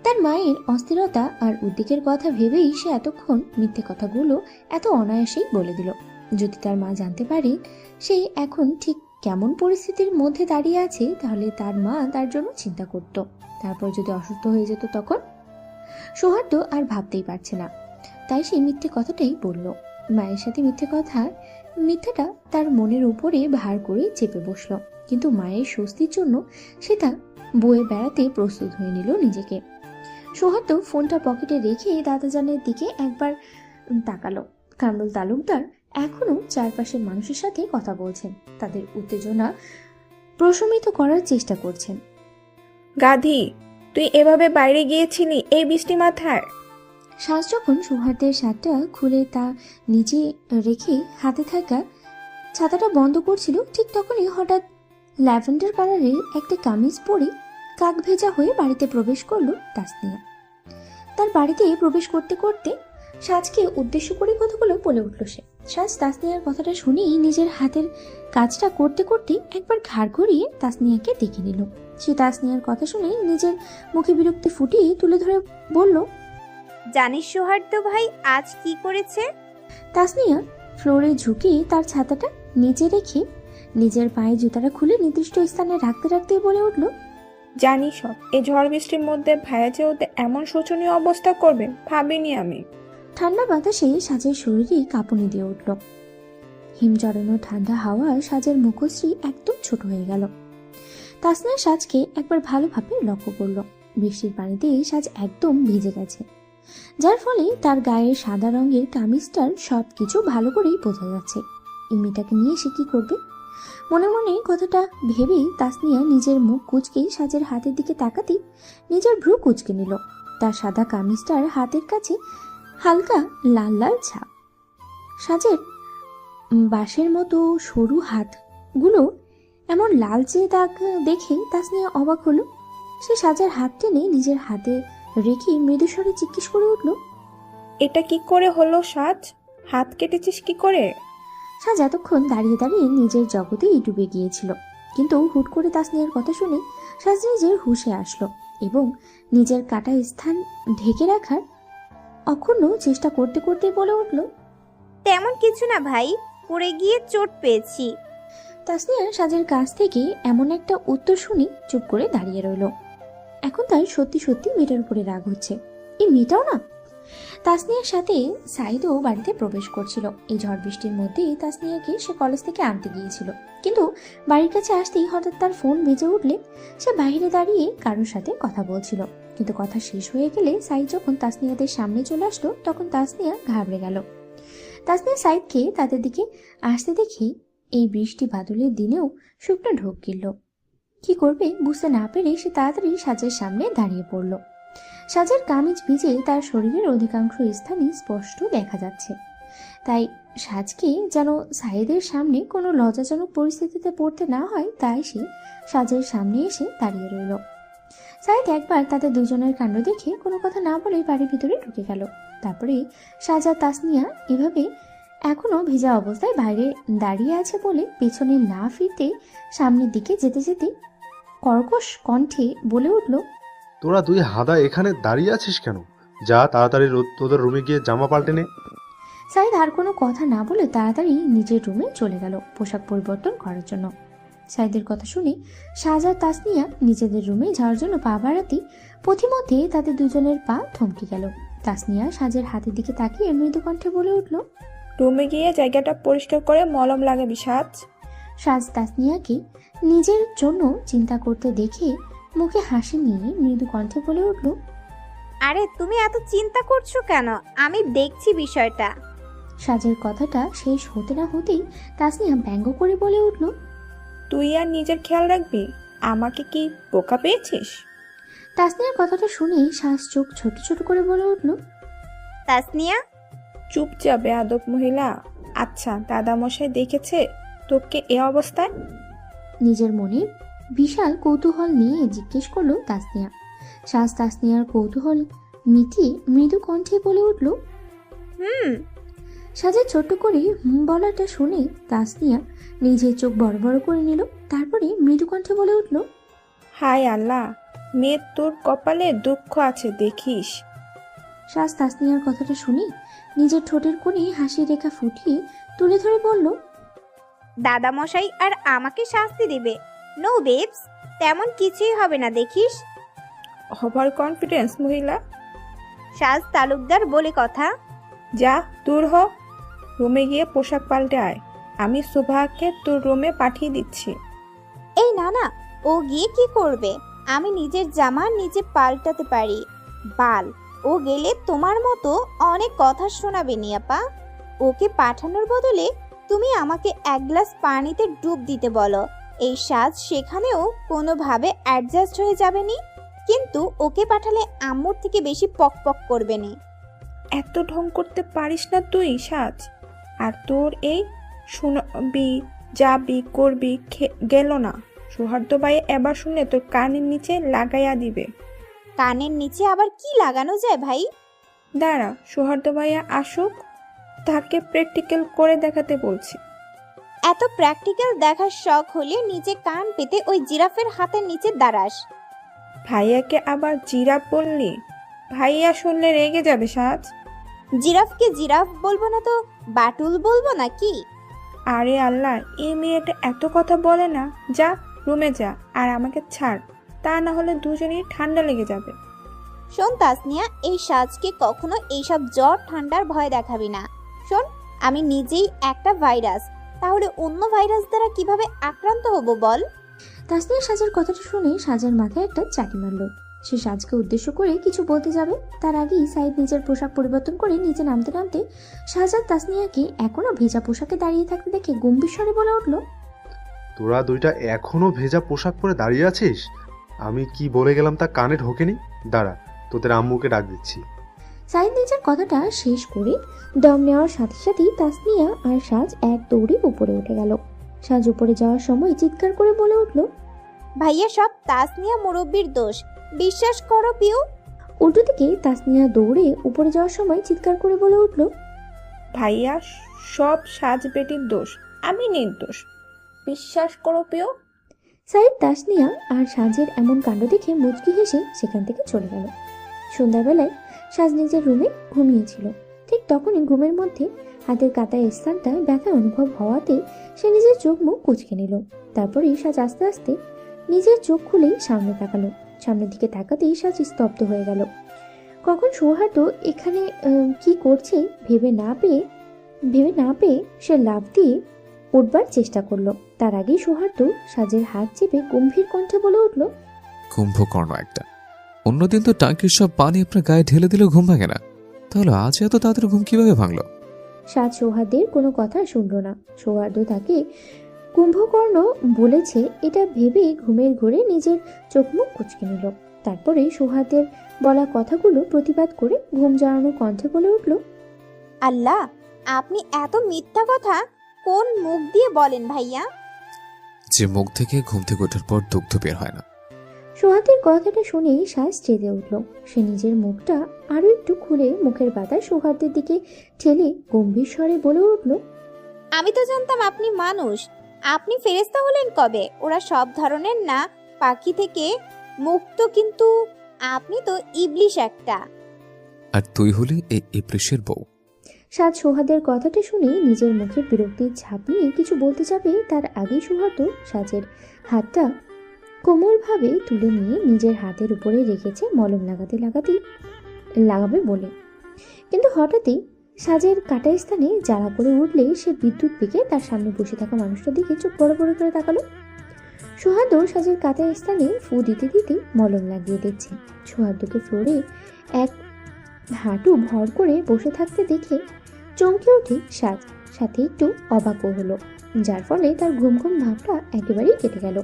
তার মায়ের অস্থিরতা আর উদ্বেগের কথা ভেবেই সে এতক্ষণ মিথ্যে কথাগুলো এত অনায়াসেই বলে দিল। যদি তার মা জানতে পারে সে এখন ঠিক কেমন পরিস্থিতির মধ্যে দাঁড়িয়ে আছে, তাহলে তার মা তার জন্য চিন্তা করত। তারপর যদি অসুস্থ হয়ে যেত তখন? সৌহার্দ্য আর ভাবতেই পারছে না, তাই সে মিথ্যে কথাটাই বলল। মায়ের সাথে মিথ্যাটা তার মনের উপরে ভার করে চেপে বসলো, কিন্তু মায়ের স্বস্তির জন্য সে তা বয়ে বেড়াতে প্রস্তুত হয়ে নিল নিজেকে। সৌহার্দ্য ফোনটা পকেটে রেখে দাদাজানের দিকে একবার তাকালো। কামরুল তালুকদার এখনো চারপাশের মানুষের সাথে কথা বলছেন, তাদের উত্তেজনা প্রশমিত করার চেষ্টা করছেন। গাধি, তুই এভাবে বাইরে গিয়েছিলি এই বৃষ্টি মাথায়? সাজ যখন সৌহার্দ্যের শার্টটা খুলে তা নিচে রেখে হাতে থাকা ছাতাটা বন্ধ করছিল, ঠিক তখনই হঠাৎ ল্যাভেন্ডার কালারের একটা কামিজ পরে কাক ভেজা হয়ে বাড়িতে প্রবেশ করলো তাসনিয়া। তার বাড়িতে প্রবেশ করতে করতে সাজকে উদ্দেশ্য করে কথাগুলো বলে উঠল সে। সাজ তাসনিয়ার কথাটা শুনেই নিজের হাতের কাজটা করতে করতে একবার ঘাড় ঘুরিয়ে তাসনিয়াকে দেখে নিল। সে তাসনিয়ার কথা শুনে নিজের মুখে বিরক্তি ফুটিয়ে তুলে ধরে বলল, জানিস সৌহার্দ্য ভাই আজ কি করেছে? তাসনিয়া ফ্লোরে ঝুঁকে তার ছাতাটা নিচে রেখে নিজের পায়ে জুতাটা খুলে নির্দিষ্ট স্থানে রাখতে রাখতে বলে উঠল, জানি সব, এই ঝড় বৃষ্টির মধ্যে ভাইয়া যে ওদের এমন শোচনীয় অবস্থা করবে ভাবিনি আমি। ঠান্ডা বাতাসে সাজের শরীরে কাঁপুনি দিয়ে উঠল। হিম জড়ানো ঠান্ডা হাওয়া সাজের মুখশ্রী একদম ছোট হয়ে গেল। তাসনিয়া সাজকে একবার ভালোভাবে লক্ষ্য করলো। বৃষ্টির পানিতে সাজ একদম ভিজে গেছে, যার ফলে তার গায়ের সাদা রঙের কামিজটার সবকিছু ভালো করেই বোঝা যাচ্ছে। এই মেয়েটাকে নিয়ে সে কি করবে? মনে মনে কথাটা ভেবেই তাসনিয়া নিজের মুখ কুঁচকে সাজের হাতের দিকে তাকাতেই নিজের ভ্রু কুঁচকে নিল। তার সাদা কামিজটার হাতের কাছে হালকা লাল লাল ছাপ। সাজের বাঁশের মতো সরু হাতগুলো এমন লালচে দাগ দেখে তাসনিয়া অবাক হলো। সে সাজের হাত টেনে নিজের হাতে রেখে মৃদুস্বরে জিজ্ঞেস করে উঠল, এটা কি করে হলো সাজ? হাত কেটেছিস কি করে? সাজ এতক্ষণ দাঁড়িয়ে দাঁড়িয়ে নিজের জগতেই ডুবে গিয়েছিল, কিন্তু হুট করে তাসনিয়ার কথা শুনে সাজ নিজের হুঁশে আসলো এবং নিজের কাটা স্থান ঢেকে রাখার অক্ষুণ্ণ চেষ্টা করতে করতে বলে উঠল, তেমন কিছু না ভাই, পড়ে গিয়ে চোট পেয়েছি। তাসনিয়া সাজের কাছ থেকে এমন একটা উত্তর শুনে চুপ করে দাঁড়িয়ে রইল। এখন তার সত্যি সত্যি মেয়েটার উপরে রাগ হচ্ছে। এই মেয়েটাও না। তাসনিয়ার সাথে সাইদও বাড়িতে প্রবেশ করছিল। এই ঝড় বৃষ্টির মধ্যে তাসনিয়াকে সে কলেজ থেকে আনতে গিয়েছিল, কিন্তু বাড়ির কাছে আসতেই হঠাৎ তার ফোন বেজে উঠলে সে বাইরে দাঁড়িয়ে কারোর সাথে কথা বলছিল। কিন্তু কথা শেষ হয়ে গেলে সাইদ যখন তাসনিয়াদের সামনে চলে আসলো তখন তাসনিয়া ঘাবড়ে গেল। তাসনিয়া সাইদকে তাদের দিকে আসতে দেখে এই বৃষ্টি বাদলের দিনেও শুকনো ঢোক গিলল। কি করবে বুঝতে না পেরে সে তাড়াতাড়ি সাজের সামনে দাঁড়িয়ে পড়ল। সাজের কামিজ ভিজে তার শরীরের অধিকাংশ স্থানই স্পষ্ট দেখা যাচ্ছে, তাই সাজকে যেন সাইদের সামনে কোনো লজ্জাজনক পরিস্থিতিতে পড়তে না হয় তাই সে সাজের সামনে এসে দাঁড়িয়ে রইল। সাইদ একবার তাদের দুজনের কাণ্ড দেখে কোনো কথা না বলে বাড়ির ভিতরে ঢুকে গেল। তারপরে সাজ আর তাসনিয়া এভাবে এখনো ভিজা অবস্থায় বাইরে দাঁড়িয়ে আছে বলে পেছনে না ফিরতে সামনের দিকে যেতে যেতে কর্কশ কণ্ঠে বলে উঠল, তোরা দুই হাদা এখানে দাঁড়িয়ে আছিস কেন? যা তাড়াতাড়ি তোদের রুমে গিয়ে জামা পাল্টে নে। সাইদ আর কোনো কথা না বলে তাড়াতাড়ি নিজের রুমে চলে গেল পোশাক পরিবর্তন করার জন্য। সাইদের কথা শুনে সাজ আর তাসনিয়া নিজেদের রুমে যাওয়ার জন্য পা বাড়াতেই পথিমধ্যে তাদের দুজনের পা থমকে গেল। তাসনিয়া সাজের হাতের দিকে তাকিয়ে মৃদু কণ্ঠে বলে উঠল, রুমে গিয়ে জায়গাটা পরিষ্কার করে মলম লাগাবি সাজ। সাজ তাসনিয়াকে নিজের জন্য চিন্তা করতে দেখে মুখে হাসি নিয়ে মৃদু কণ্ঠে বলে উঠল, আরে তুমি এত চিন্তা করছো কেন? আমি দেখছি বিষয়টা। সাজের কথাটা শেষ হতে না হতেই তাসনিয়া ব্যঙ্গ করে বলে উঠল, তুই আর নিজের খেয়াল রাখবি? আমাকে কি বোকা পেয়েছিস? তাসনিয়ার কথাটা শুনেই সাজ চোখ ছোট ছোট করে বলে উঠল, তাসনিয়া, চুপ যাবে আদব মহিলা। আচ্ছা, দাদামশাই দেখেছে তোকে এ অবস্থায়? নিজের মনে বিশাল কৌতূহল নিয়ে জিজ্ঞেস করলো তাসনিয়া। সাজ তাসনিয়ার কৌতূহল মিটিয়ে মৃদু কণ্ঠে বলে উঠল, হুম। সাজের ছোট্ট করে বলাটা শুনে তাসনিয়া নিজের চোখ বড় বড় করে নিল। তারপরে মৃদু কণ্ঠে বলে উঠল, হায় আল্লাহ, মেয়ে তোর কপালে দুঃখ আছে দেখিস। সাজ তাসনিয়ার কথাটা শুনে নিজের ঠোঁটের কোণে হাসি রেখা ফুটিয়ে তুলে ধরে বলল, দাদামশাই আর আমাকে শাস্তি দিবে? নো বেবস, তেমন কিছুই হবে না দেখিস। ওভার কনফিডেন্স মহিলা। সাজ তালুকদার বলে কথা। যা, দূর হ। রুমে গিয়ে পোশাক পাল্টে আয়। আমি সুভাকে তোর রুমে পাঠিয়ে দিচ্ছি। এই না না, ও গিয়ে কি করবে? আমি নিজের জামা নিজে পাল্টাতে পারি। বাল, ও গেলে তোমার মতো অনেক কথা শোনাবে নি আপা। ওকে পাঠানোর বদলে তুমি আমাকে এক গ্লাস পানিতে ডুব দিতে বলো। এই সাজ সেখানেও কোনোভাবে অ্যাডজাস্ট হয়ে যাবে নি, কিন্তু ওকে পাঠালে আম্মুর থেকে বেশি পক পক করবে নি। এত ঢং করতে পারিস না তুই সাজ। আর তোর এই শুনবি যাবি করবি গেল না। সৌহার্দ্য ভাই এবার শুনে তোর কানের নিচে লাগাইয়া দিবে। কানের নিচে আবার কি লাগানো যায় ভাই? দাঁড়া, সৌহার্দ্য ভাইয়া আসুক, তাকে প্র্যাকটিক্যাল করে দেখাতে বলছি। এত প্র্যাকটিক্যাল দেখার শখ হলে নিচে কান পেতে ওই জিরাফের হাতের নিচে দাঁড়াস। ভাইয়াকে আবার জিরাফ বললি? ভাইয়া শুনলে রেগে যাবে সাজ। জিরাফকে জিরাফ বলবো না তো বাটুল বলবো নাকি? আরে আল্লাহ, এই মেয়েটা এত কথা বলে না। যা, রুমে যা আর আমাকে ছাড়, তা না হলে দুজনেই ঠান্ডা লেগে যাবে। শোন তাসনিয়া, এই সাজকে কখনো এইসব জ্বর ঠান্ডার ভয় দেখাবি না। শোন, আমি নিজেই একটা ভাইরাস, তাহলে অন্য ভাইরাস দ্বারা কিভাবে আক্রান্ত হব বল? তাসনিয়া সাজের কথাটা শুনে সাজের মাথায় একটা চাটি মারল। সে সাজকে উদ্দেশ্য করে কিছু বলতে যাবে, তার আগেই সাইদ নিজের পোশাক পরিবর্তন করে নিচে নামতে নামতে সাজ আর তাসনিয়াকে এখনো ভেজা পোশাকে দাঁড়িয়ে থাকতে দেখে গম্ভীর স্বরে বলে উঠল, তোরা দুইটা এখনো ভেজা পোশাক পরে দাঁড়িয়ে আছিস? আমি কি বলে গেলাম তা কানে ঢোকেনি? দাঁড়া, তোদের আম্মুকে ডাক দিচ্ছি। সাইদ নিজের কথাটা শেষ করে দম নেওয়ার সাথে সাথেই তাসনিয়া আর সাজ এক দৌড়ে উপরে উঠে গেল। সাজ উপরে যাওয়ার সময় চিৎকার করে বলে উঠল, ভাইয়া, সব তাসনিয়া মুরব্বির দোষ, বিশ্বাস করো পিউ। উল্টো দিকে তাসনিয়া দৌড়ে উপরে যাওয়ার সময় চিৎকার করে বলে উঠল, ভাইয়া, সব সাজ বেটির দোষ, আমি নির্দোষ, বিশ্বাস করো পেও। সাইদ তাসনিয়া আর সাজের এমন কাণ্ড দেখে মুচকি হেসে সেখান থেকে চলে গেল। সন্ধ্যাবেলায় সাজ নিজের রুমে ঘুমিয়েছিল। ঠিক তখনই ঘুমের মধ্যে হাতের কাটায় স্থানটা ব্যথা অনুভব হওয়াতে সে নিজের চোখ মুখ কুঁচকে নিল। তারপরে সাজ আস্তে আস্তে নিজের চোখ খুলেই সামনে তাকালো। সামনের দিকে তাকাতেই সাজ স্তব্ধ হয়ে গেল। কখন সৌহার্দ্য এখানে কি করছে ভেবে না পেয়ে সে লাফ দিয়ে উঠবার চেষ্টা করলো। তার আগেই সৌহার্দ্য সাজের হাত চেপে গম্ভীর কণ্ঠে বলে উঠল, কুম্ভকর্ণ একটা। অন্যদিন তো টাঙ্কির সব পানি আপনার গায়ে ঢেলে দিলেও ঘুম ভাঙে না, তাহলে আজ এত তাড়াতাড়ি ঘুম কিভাবে ভাঙলো? সাজ সৌহার্দ্যের কোনো কথা শুনল না। সৌহার্দ্য তাকে কুম্ভকর্ণ বলেছে এটা ভেবে ঘুমের ঘোরে নিজের চোখ মুখ কুঁচকে নিল। তারপরে সৌহার্দ্যের বলা কথাগুলো প্রতিবাদ করে ঘুম জড়ানো কণ্ঠে বলে উঠল, আল্লাহ, আপনি এত মিথ্যা কথা কোন মুখ দিয়ে বলেন ভাইয়া? যে মুখ থেকে ঘুম থেকে ওঠার পর দুগ্ধ বের হয় না। সৌহার্দ্যের কথাটা শুনেই শ্বাস চেঁদে উঠল। সে নিজের মুখটা আরো একটু খুলে মুখের বাতাস সৌহার্দ্যের দিকে ঠেলে গম্ভীর স্বরে বলে উঠল, আমি তো জানতাম আপনি মানুষ। আপনি ফেরেশতা হলেন কবে? ওরা সব ধরনের না পাখি থেকে মুক্ত, কিন্তু আপনি তো ইবলিশ একটা। আর তুই হলি এই ইবলিশের বউ। সাজ সৌহার্দ্যের কথাটা শুনে নিজের মুখের বিরক্তির ছাপ নিয়ে কিছু বলতে যাবে, তার আগেই সৌহার্দ্য সাজের হাতটা কোমলভাবে তুলে নিয়ে নিজের হাতের উপরে রেখেছে মলম লাগাবে বলে। কিন্তু হঠাৎই সাজের কাটা স্থানে জ্বালা করে উঠলে সে বিদ্যুৎ পেকে তার সামনে বসে থাকা মানুষটার দিকে চোখ বড় বড় করে তাকালো। সৌহার্দ্য সাজের কাটা স্থানে ফু দিতে দিতে মলম লাগিয়ে দিচ্ছে। সৌহার্দ্যকে ফ্লোরে এক হাঁটু ভর করে বসে থাকতে দেখে চমকে ওঠে সাজ, সাথে একটু অবাকও হলো, যার ফলে তার ঘুম ঘুম ভাবটা একেবারেই কেটে গেল।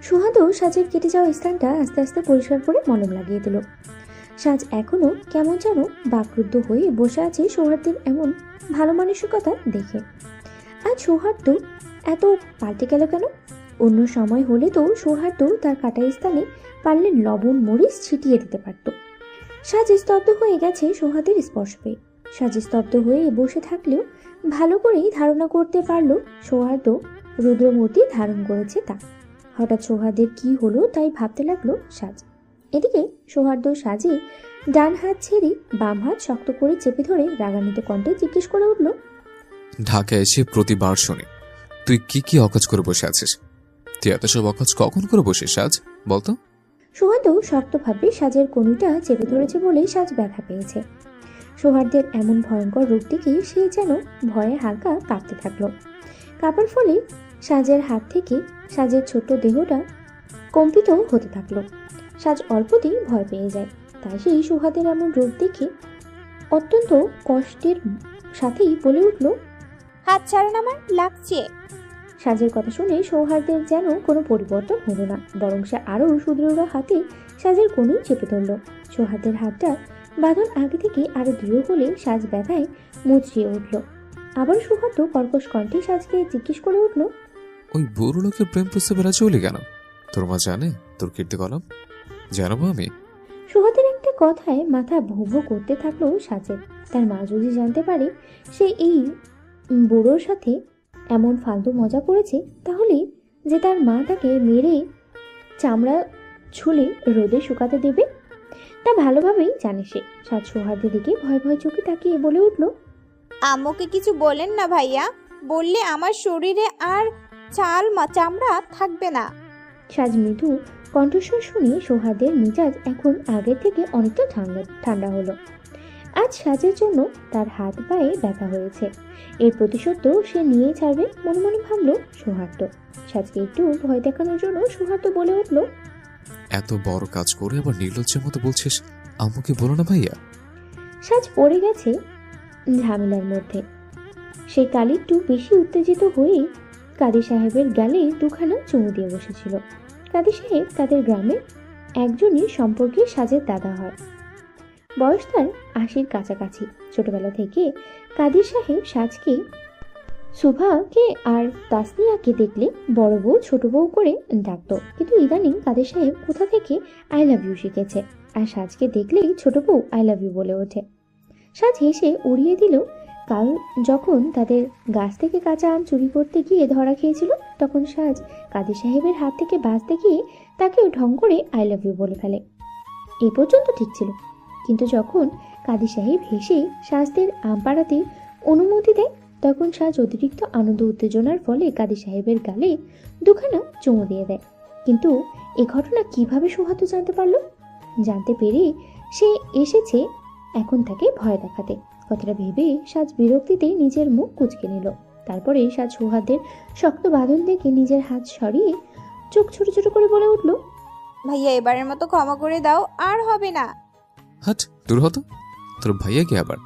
সৌহার্দ্য সাজের কেটে যাওয়া স্থানটা আস্তে আস্তে পরিষ্কার করে মলম লাগিয়ে দিল। সাজ এখনো কেমন যেন বাকরুদ্ধ হয়ে বসে আছে সৌহার্দ্যের এমন ভালো মানসিকতা দেখে। আজ সৌহার্দ্য এত পাল্টে গেল কেন? অন্য সময় হলে তো সৌহার্দ্য তার কাটা স্থানে পারলে লবণ মরিচ ছিটিয়ে দিতে পারত। সাজ স্তব্ধ হয়ে গেছে সৌহার্দ্যের স্পর্শ পেয়ে। সাজ স্তব্ধ হয়ে বসে থাকলেও ভালো করেই ধারণা করতে পারল সৌহার্দ্য রুদ্রমূর্তি ধারণ করেছে তা। হঠাৎ সৌহার্দ্যের কি হলো তাই ভাবতে লাগলো সাজ। এদিকে সৌহার্দ্য সাজে ডান হাত ছেড়ে বাম হাত শক্ত করে চেপে ধরে রাগান্বিত কণ্ঠে জিজ্ঞেস করে উঠল, ঢাকায় এসে প্রতিবার শুনি তুই কি কি অকাজ করে বসে আছিস। তুই এত সব অকাজ কখন করে বসিস সাজ, বলতো? সৌহার্দ্য শক্তভাবে সাজের কনুইটা চেপে ধরেছে বলেই সাজ ব্যথা পেয়েছে। সৌহার্দ্যের এমন ভয়ঙ্কর রূপ দেখে সে যেন ভয়ে হালকা কাঁপতে থাকলো। কাঁপার ফলে সাজের হাত থেকে সাজের ছোট্ট দেহটা কম্পিত হতে থাকলো। সাজ অল্পতেই ভয় পেয়ে যায়। তাই সেই সৌহার্দ্যের এমন রূপ দেখে অত্যন্ত কষ্টের সাথেই বলে উঠল, হাত ছাড়ুন, আমার লাগছে। সাজের কথা শুনে সৌহার্দ্যের যেন কোনো পরিবর্তন হলো না, বরং সে আরও সুদৃঢ় হাতে সাজের কনুই চেপে ধরল। সৌহার্দ্যের হাতটা বাঁধন আগে থেকে আরো দৃঢ় হলে সাজ ব্যথায় মুচড়িয়ে উঠল। আবার সৌহার্দ্য কর্কশ কণ্ঠে সাজকে জিজ্ঞেস করে উঠল, ওই বুড়ো লোকের প্রেম প্রস্তাবে রাজি হলি কেন? তোর মা জানে তোর কীর্তি কলম? জানাবো আমি? সৌহার্দ্যের একটা কথায় মাথা ভো ভো করতে থাকলো সাজের। তার মা যদি জানতে পারে সে এই বুড়োর সাথে এমন ফালতু মজা করেছে, তাহলে যে তার মা তাকে মেরে চামড়া ছুলে রোদে শুকাতে দেবে তা ভালোভাবেই জানে সে। সাজ সৌহার্দ্যের দিকে ভয় ভয় চোখে তাকিয়ে বলে উঠল, আম্মুকে কিছু বলেন না ভাইয়া, বললে আমার শরীরে আর চামড়া থাকবে না। সাজ মৃদু কণ্ঠস্বর শুনে সৌহার্দ্যের মেজাজ এখন আগের থেকে অনেকটা ঠান্ডা হলো। আজ সাজের জন্য তার হাত পায়ে ব্যথা হয়েছে, এর প্রতিশোধ তো সে নিয়েই ছাড়বে মনে মনে ভাবল সৌহার্দ্য। সাজকে একটু ভয় দেখানোর জন্য সৌহার্দ্য বলে উঠল, এত বড় কাজ করে আবার নির্লজ্জের মতো বলছিস আম্মুকে বলো না ভাইয়া। সাজ পড়ে গেছে ঝামেলার মধ্যে। সে কাল একটু বেশি উত্তেজিত হয়ে কাদের সাহেবের গালে দুখানা চুমু দিয়ে বসেছিল। কাদের সাহেব তাদের গ্রামের একজনই সম্পর্কে সাজের দাদা হয়। বয়স তার ৮০-র কাছাকাছি। ছোটবেলা থেকে কাদের সাহেব সাজকে, সুভাকে আর তাসনিয়াকে দেখলে বড় বউ ছোট বউ করে ডাকত, কিন্তু ইদানিং কাদের সাহেব কোথা থেকে আই লাভ ইউ শিখেছে, আর সাজকে দেখলেই ছোট বউ আই লাভ ইউ বলে ওঠে। সাজ হেসে উড়িয়ে দিল, কাল যখন তাদের গাছ থেকে কাঁচা আম চুরি করতে গিয়ে ধরা খেয়েছিল, তখন সাজ কাদের সাহেবের হাত থেকে বাঁচতে গিয়ে তাকেও ঢং করে আই লাভ ইউ বলে ফেলে। এই পর্যন্ত ঠিক ছিল, কিন্তু যখন কাদের সাহেব হেসে সাজদের আম পাড়াতে অনুমতি দেয়, তখন সাজ অতিরিক্ত আনন্দ উত্তেজনার ফলে কাদের সাহেবের গালে দুখানা চুমু দিয়ে দেয়। কিন্তু এ ঘটনা কিভাবে সৌহার্দ্য জানতে পারলো? জানতে পেরে সে এসেছে এখন তাকে ভয় দেখাতে। কথাটা ভেবে সাজ বিরক্তিতে নিজের মুখ কুঁচকে নিল। তারপরে সাজ সৌহার্দ্যের শক্ত বাঁধন দেখে নিজের হাত সরিয়ে চোখ ছোট ছোট করে বলে উঠল, ভাইয়া এবারের মতো ক্ষমা করে দাও, আর হবে না। হাট দূর হতো, তোর ভাইয়া কি আবার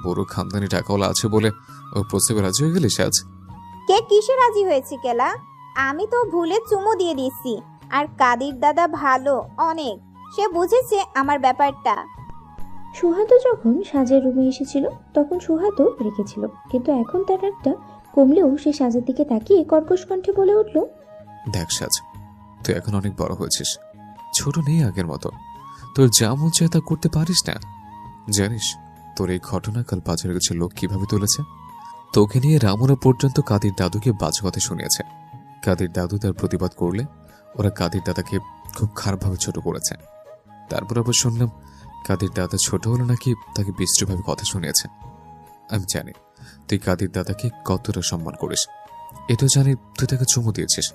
বড় খানদানি টাকাওয়ালা আছে বলে ওর প্রস্তাবে রাজি হয়ে গেলি সাজ? কে কিসে রাজি হয়েছে কেলা? আমি তো ভুলে চুমু দিয়ে দিয়েছি। আর কাদির দাদা ভালো অনেক, সে বুঝেছে আমার ব্যাপারটা। সৌহার্দ্য যখন সাজের রুমে এসেছিল তখন সৌহার্দ্য রেখেছিল, কিন্তু এখন তার একটা কমলেও সে সাজের দিকে তাকিয়ে কর্কশ কণ্ঠে বলে উঠল, দেখ সাজ, তুই এখন অনেক বড় হয়েছিস, ছোট নেই আগের মতো। তোর যা মন চায় তা করতে পারিস না। জানিস তোর এই ঘটনা কাল বাজারে কিছু লোক কিভাবে তুলেছে? তোকে নিয়ে রামুরা পর্যন্ত কাদির দাদুকে বাজে কথা শুনিয়েছে। কাদির দাদু তার প্রতিবাদ করলে ওরা কাদির দাদাকে খুব খারাপভাবে ছোট করেছে। তারপর আবার শুনলাম কাদির দাদা ছোট হলো নাকি তাকে বিশ্রীভাবে কথা শুনিয়েছে। আমি জানি তুই কাদির দাদাকে কতটা সম্মান করিস, এটাও জানি তুই তাকে চুমু দিয়েছিস,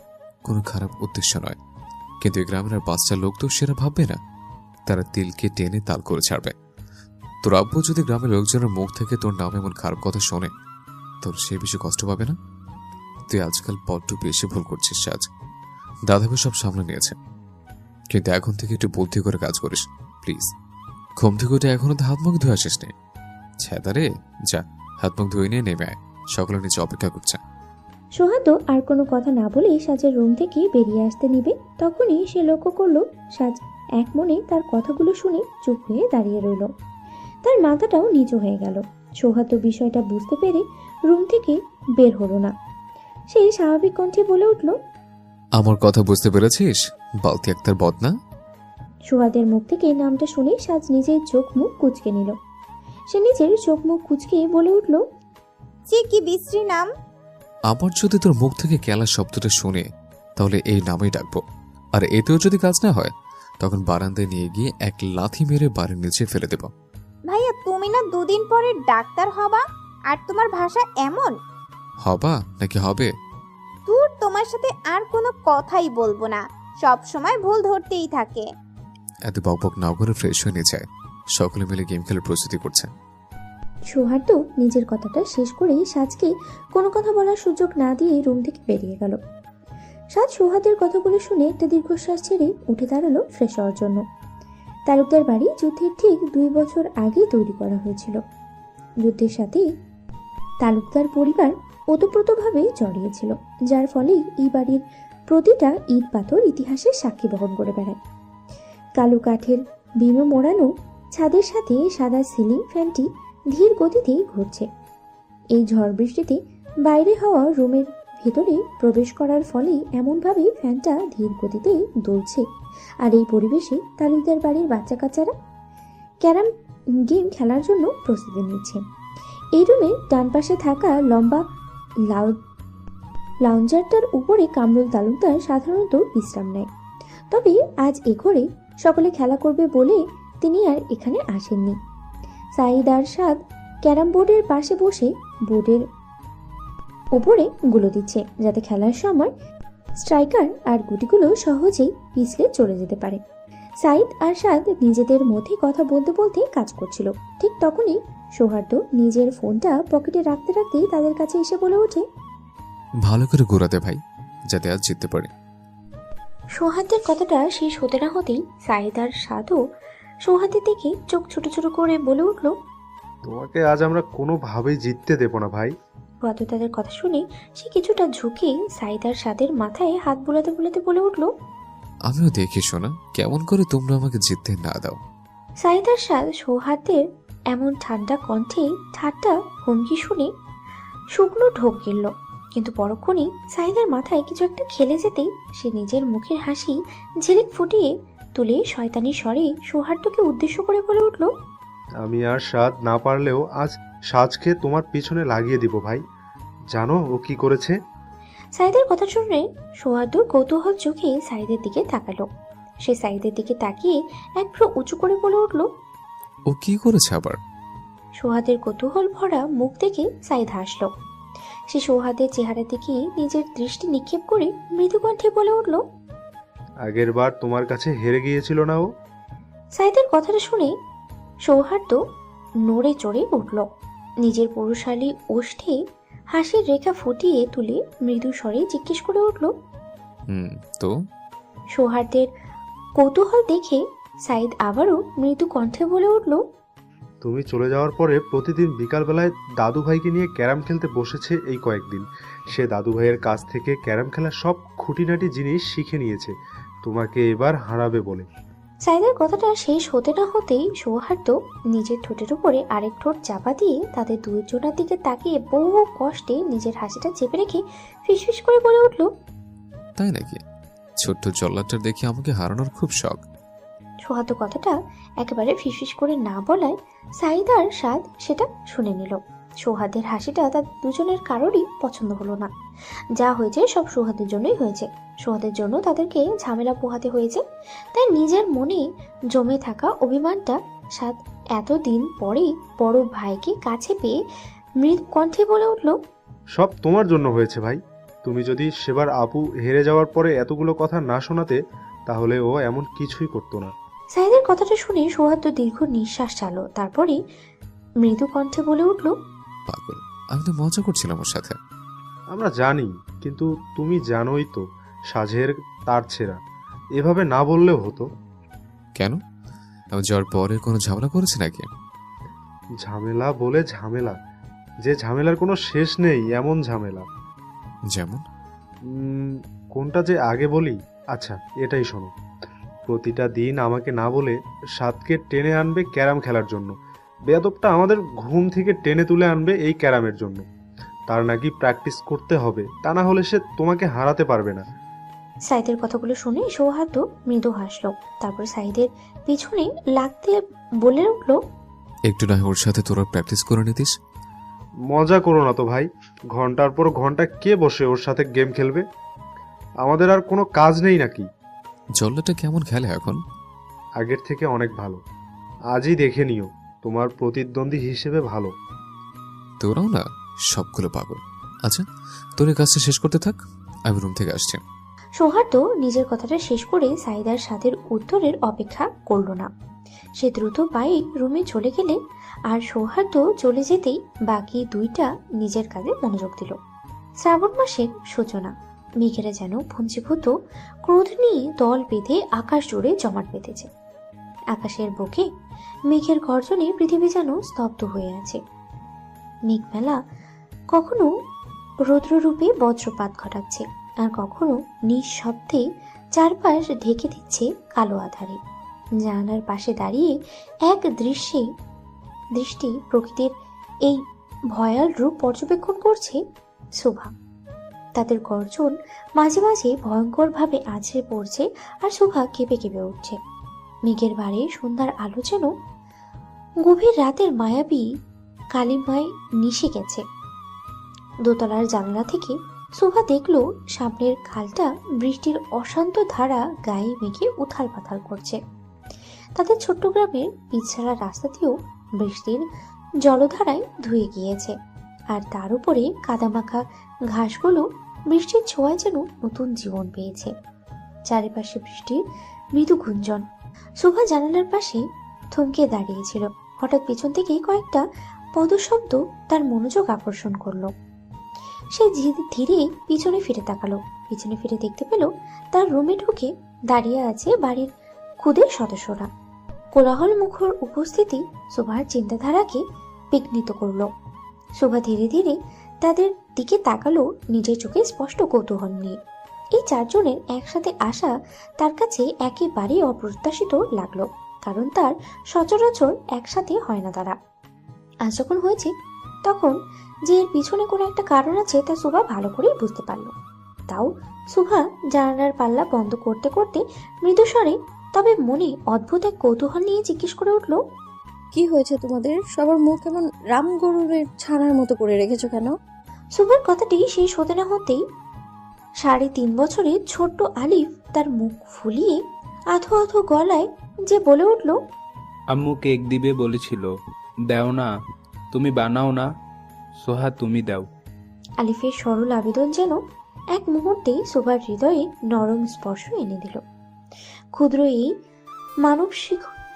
কোনো খারাপ উদ্দেশ্য নয়। কিন্তু এই গ্রামের আর ৫টা লোক তো সেটা ভাববে না, তারা তিলকে টেনে তাল করে ছাড়বে। তোর আব্বু যদি গ্রামের লোকজনের মুখ থেকে তোর নামে এমন খারাপ কথা শোনে, তোর সে বেশি কষ্ট পাবে না? তুই আজকাল বড্ড বেশি ভুল করছিস সাজ। দাদাভাই সব সামনে নিয়েছে, কিন্তু এখন থেকে একটু বুদ্ধি করে কাজ করিস প্লিজ। ঘুম থেকে উঠে এখনো তো হাত মুখ ধুয়ে আসিস নি। ছেদারে, যা হাত মুখ ধুয়ে নিয়ে নেমে আয়, সকলে নিচে অপেক্ষা করছে। সোহাদ আর কোনো কথা না বলে সাজের রুম থেকে বেরিয়ে আসতে নিবে, তখনই সে লক্ষ্য করলো সাজ এক মনে তার কথাগুলো শুনে চুপ হয়ে দাঁড়িয়ে রইল। তার মাথাটাও নিচু হয়ে গেল। সোহাদ বিষয়টা বুঝতে পেরে রুম থেকে বের হলো না। সে স্বাভাবিক কণ্ঠে বলে উঠল, আমার কথা বুঝতে পেরেছিস? বালতি আক্তার বদনা। সোহাদের মুখ থেকে নামটা শুনে সাজ নিজের চোখ মুখ কুঁচকে নিল। সে নিজের চোখ মুখ কুঁচকে বলে উঠল, যে কি বিশ্রী নাম! আমার যদি তোর মুখ থেকে কেলা শব্দটা শুনে, তাহলে এই নামেই ডাকবো। আর এতেও যদি কাজ না হয়, তখন বারান্দায় নিয়ে গিয়ে এক লাথি মেরে বাড়ির নিচে ফেলে দেব। ভাইয়া, তুমি না 2 দিন পরে ডাক্তার হবা, আর তোমার ভাষা এমন! হবা নাকি হবে? দূর, তোমার সাথে আর কোনো কথাই বলবো না, সব সময় ভুল ধরতেই থাকে। এত বকবক না করে ফ্রেশ হয়ে নিয়ে যায়। সকলে মিলে গেম খেলার প্রস্তুতি করছে। সৌহার্দ্য নিজের কথাটা শেষ করেই সাজকে কোনো কথা বলার সুযোগ না দিয়ে রুম থেকে বেরিয়ে গেল। সাজ সৌহার্দ্যের কথাগুলো শুনে একটা দীর্ঘশ্বাস ছেড়ে উঠে দাঁড়ালো ফ্রেশ হওয়ার জন্য। তালুকদার বাড়ি যুদ্ধের ঠিক 2 বছর আগে তৈরি করা হয়েছিল। যুদ্ধের সাথে তালুকদার পরিবার ওতপ্রোতভাবে জড়িয়েছিল, যার ফলে এই বাড়ির প্রতিটা ইট পাথর ইতিহাসের সাক্ষী বহন করে বেড়ায়। কালো কাঠের বিমে মোড়ানো ছাদের সাথে সাদা সিলিং ফ্যানটি ধীর গতিতে ঘুরছে। এই ঝড় বৃষ্টিতে বাইরে হওয়া রুমের ভেতরে প্রবেশ করার ফলে এমনভাবে ফ্যানটা ধীর গতিতে দুলছে। আর এই পরিবেশে তালুকদার বাড়ির বাচ্চা কাচ্চারা ক্যারাম গেম খেলার জন্য প্রস্তুতি নিচ্ছে। এই রুমে ডান পাশে থাকা লম্বা লাউঞ্জারটার উপরে কামরুল তালুকদার সাধারণত বিশ্রাম নেয়, তবে আজ এ ঘরে সকলে খেলা করবে বলে তিনি আর এখানে আসেননি। সাঈদ আর সাদ ক্যারাম বোর্ডের পাশে বসে বোর্ডের উপরে গুলো দিচ্ছে, যাতে খেলার সময় স্ট্রাইকার আর গুটিগুলো সহজেই পিছলে চলে যেতে পারে। সাঈদ আর সাদ নিজেদের মধ্যে কথা বলতে বলতে কাজ করছিল। ঠিক তখনই সৌহার্দ্য নিজের ফোনটা পকেটে রাখতে রাখতেই তাদের কাছে এসে বলে ওঠে, ভালো করে ঘোরাতে ভাই, যাতে আজ জিততে পারে। সৌহার্দ্যের কথাটা শেষ হতে না হতেই সাঈদ আর সাদও সৌহার্দ্যের দিকে চোখ ছোট ছোট করে বলে উঠল, তোমাকে আজ আমরা কোনোভাবেই জিততে দেবো না ভাই। সৌহার্দ্য তাদের কথা শুনে সে কিছুটা ঝুঁকে সাঈদ আর সাদের মাথায় হাত বুলাতে বুলাতে বলে উঠল, আমিও দেখি শোনা কেমন করে তোমরা আমাকে জিততে না দাও। সাঈদ আর সাদ সৌহার্দ্যের এমন ঠান্ডা কণ্ঠে ঠাট্টা হুমকি শুনে শুকনো ঢোক গেল, কিন্তু পরক্ষণেই সাঈদের মাথায় কিছু একটা খেলে যেতেই সে নিজের মুখের হাসি ঝিলিক ফুটিয়ে তুলে শয়তানি স্বরে সৌহার্দ্যকে উদ্দেশ্য করে বলে উঠল, আমি আর সাদ না পারলেও আজ সাজকে তোমার পিছনে লাগিয়ে দিব ভাই। জানো ও কি করেছে? সাঈদের কথা শুনে সৌহার্দ্য কৌতূহল চোখে সাঈদের দিকে তাকালো। সে সাঈদের দিকে তাকিয়ে এক ভ্রু উঁচু করে বলে উঠল, ও কি করেছে আবার? সৌহার্দ্যের কৌতূহল ভরা মুখ দেখে সাঈদ হাসল। সে সৌহার্দ্যের চেহারা দিকে নিজের দৃষ্টি নিক্ষেপ করে মৃদু কণ্ঠে বলে উঠল, আগের বার তোমার কাছে হেরে গিয়েছিল না ও? সাঈদের কথাটা শুনে সৌহার্দ্য নড়ে চড়ে উঠল। নিজের পুরুষালী ওষ্ঠে হাসির রেখা ফুটিয়ে তুলে মৃদু স্বরে জিজ্ঞেস করে উঠল। তো সৌহার্দ্যের কৌতূহল দেখে সাঈদ আবারও মৃদু কণ্ঠে বলে উঠল, তুমি চলে যাওয়ার পরে প্রতিদিন বিকালবেলায় দাদু ভাইকে নিয়ে ক্যারাম খেলতে বসেছে। এই কয়েকদিন সে দাদু ভাইয়ের কাছ থেকে ক্যারাম খেলার সব খুঁটিনাটি জিনিস শিখে নিয়েছে, তোমাকে এবার হারাবে বলে। সাঈদের কথাটা শেষ হতে না হতেই সৌহার্দ্য নিজের ঠোঁটের উপরে আরেক ঠোঁট চাপা দিয়ে তাদের দুজনের দিকে তাকিয়ে বহু কষ্টে নিজের হাসিটা চেপে রেখে ফিসফিস করে বলে উঠল, তাই নাকি? ছোট্ট জল্লাদটার দেখে আমাকে হারানোর খুব শখ। সৌহার্দ্য কথাটা একেবারে ফিসফিস করে না বলায় সাঈদ আর সাদ সেটা শুনে নিল। সৌহার্দ্যের হাসিটা তার দুজনের কারোরই পছন্দ হলো না। যা হয়েছে সব সৌহার্দ্যের জন্যই হয়েছে। সৌহার্দ্যের জন্য তাদেরকে ঝামেলা পোহাতে হয়েছে। তাই নিজের মনে জমে থাকা অভিমানটা সাদ এতদিন পরেই বড় ভাইকে কাছে পেয়ে মৃদু কণ্ঠে বলে উঠল, সব তোমার জন্য হয়েছে ভাই। তুমি যদি সেবার আপু হেরে যাওয়ার পরে এতগুলো কথা না শোনাতে, তাহলে ও এমন কিছুই করতো না। সাইদের কথাটা শুনে সৌহার্দ্য দীর্ঘ নিঃশ্বাস ছাড়ল, তারপরে মৃদু কণ্ঠে বলে উঠল, পাগল, আমি তো মজা করছিলাম ওর সাথে। আমরা জানি, কিন্তু তুমি জানোই তো সাজের তার ছেঁড়া। এভাবে না বললেও হতো। কেন? আমি যাওয়ার পরে কোনো ঝামেলা করেছি নাকি? ঝামেলা বলে ঝামেলা, যে ঝামেলার কোনো শেষ নেই এমন ঝামেলা। যেমন? কোনটা যে আগে বলি? আচ্ছা, এটাই শোনো। প্রতিটা দিন আমাকে না বলে সাতকে টেনে আনবে ক্যারাম খেলার জন্য। বেয়াদবটা আমাদের ঘুম থেকে টেনে তুলে আনবে এই ক্যারামের জন্য। তার নাকি প্র্যাকটিস করতে হবে, তা না হলে সে তোমাকে হারাতে পারবে না। সাইদের কথাগুলো শুনে সৌহার্দ্য মৃদু হাসল, তারপর সাইদের পিছনে লাগতে বলে উঠল, একটু না হয় ওর সাথে তোরা প্র্যাকটিস করে নিতিস। মজা করো না তো ভাই। ঘন্টার পর ঘন্টা কে বসে ওর সাথে গেম খেলবে? আমাদের আর কোনো কাজ নেই নাকি? জল্লাটা কেমন খেলে এখন? আগের থেকে অনেক ভালো। আজই দেখে নিও, তোমার প্রতিদ্বন্দ্বী হিসেবে ভালো। তোরাও না সবগুলো পাগল। আচ্ছা, তোর এই কাজটা শেষ করতে থাক, আমি রুম থেকে আসছি। সৌহার্দ্য নিজের কথাটা শেষ করে সাইদার সাদের উত্তরের অপেক্ষা করল না। সে দ্রুত পায়ে রুমে চলে গেলে আর সৌহার্দ্য চলে যেতেই বাকি দুইটা নিজের কাজে মনোযোগ দিল। শ্রাবণ মাসের সূচনা। মেঘেরা যেন পুঞ্জীভূত ক্রোধ নিয়ে দল বেঁধে আকাশ জুড়ে জমাট বেঁধেছে। আকাশের বুকে মেঘের গর্জনে পৃথিবী যেন স্তব্ধ হয়ে আছে। মেঘমেলা কখনো রৌদ্ররূপে বজ্রপাত ঘটাচ্ছে, আর কখনো নিঃশব্দে চারপাশ ঢেকে দিচ্ছে কালো আধারে। জানালার পাশে দাঁড়িয়ে এক দৃষ্টি প্রকৃতির এই ভয়াল রূপ পর্যবেক্ষণ করছে শোভা। তাদের গর্জন মাঝে মাঝে ভয়ঙ্করভাবে আছড়ে পড়ছে, আর শোভা কেঁপে কেঁপে উঠছে। মেঘের বাড়ি সন্ধ্যার আলো যেন গভীর রাতের মায়াবী কালিমায় মিশে গেছে। দোতলার জানালা থেকে শোভা দেখল সামনের খালটা বৃষ্টির অশান্ত ধারা গায়ে মেঘে উথাল পাথাল করছে। তাদের ছোট্ট গ্রামের পিছাড়া রাস্তাটিও বৃষ্টির জলধারায় ধুয়ে গিয়েছে, আর তার উপরে কাদামাখা ঘাসগুলো বৃষ্টির ছোঁয়ায় যেন নতুন জীবন পেয়েছে। চারিপাশে বৃষ্টির মৃদু গুঞ্জন। শোভা জানালার পাশে থমকে দাঁড়িয়েছিল। হঠাৎ পিছন থেকে কয়েকটা পদশব্দ তার মনোযোগ আকর্ষণ করলো। সে ধীরে পিছনে ফিরে তাকালো। পিছনে ফিরে দেখতে পেল তার রুমে ঢুকে দাঁড়িয়ে আছে বাড়ির খুদের সদস্যরা। কোলাহল মুখর উপস্থিতি শোভার চিন্তাধারাকে বিঘ্নিত করলো। শোভা ধীরে ধীরে তাদের দিকে তাকালো, নিজের চোখে স্পষ্ট কৌতূহল নিয়ে। এই চারজনের একসাথে আসা তার কাছে একেবারেই অপ্রত্যাশিত লাগলো, কারণ তার সচরাচর একসাথে হয় না তারা। আজ যখন হয়েছে, তখন যে এর পিছনে কোনো একটা কারণ আছে তা শোভা ভালো করেই বুঝতে পারল। তাও শোভা জানালার পাল্লা বন্ধ করতে করতে মৃদুস্বরে তবে মনে অদ্ভুত এক কৌতূহল নিয়ে জিজ্ঞেস করে উঠল, কি হয়েছে তোমাদের? সবার মুখ কেমন রাম গরুরের ছানার মতো করে রেখেছো কেন? শোভার কথাটি শেষ হতে না হতেই 3.5 বছরের ছোট্ট আলিফ তার মুখ ফুলিয়ে আধো আধো গলায় যে বলে উঠল, আম্মু কেক দিবে বলেছিল, দাও না, তুমি বানাও না, সোহা তুমি দাও। আলিফের সরল আবেদন যেন এক মুহূর্তেই শোভার হৃদয়ে নরম স্পর্শ এনে দিল। ক্ষুদ্র এই মানব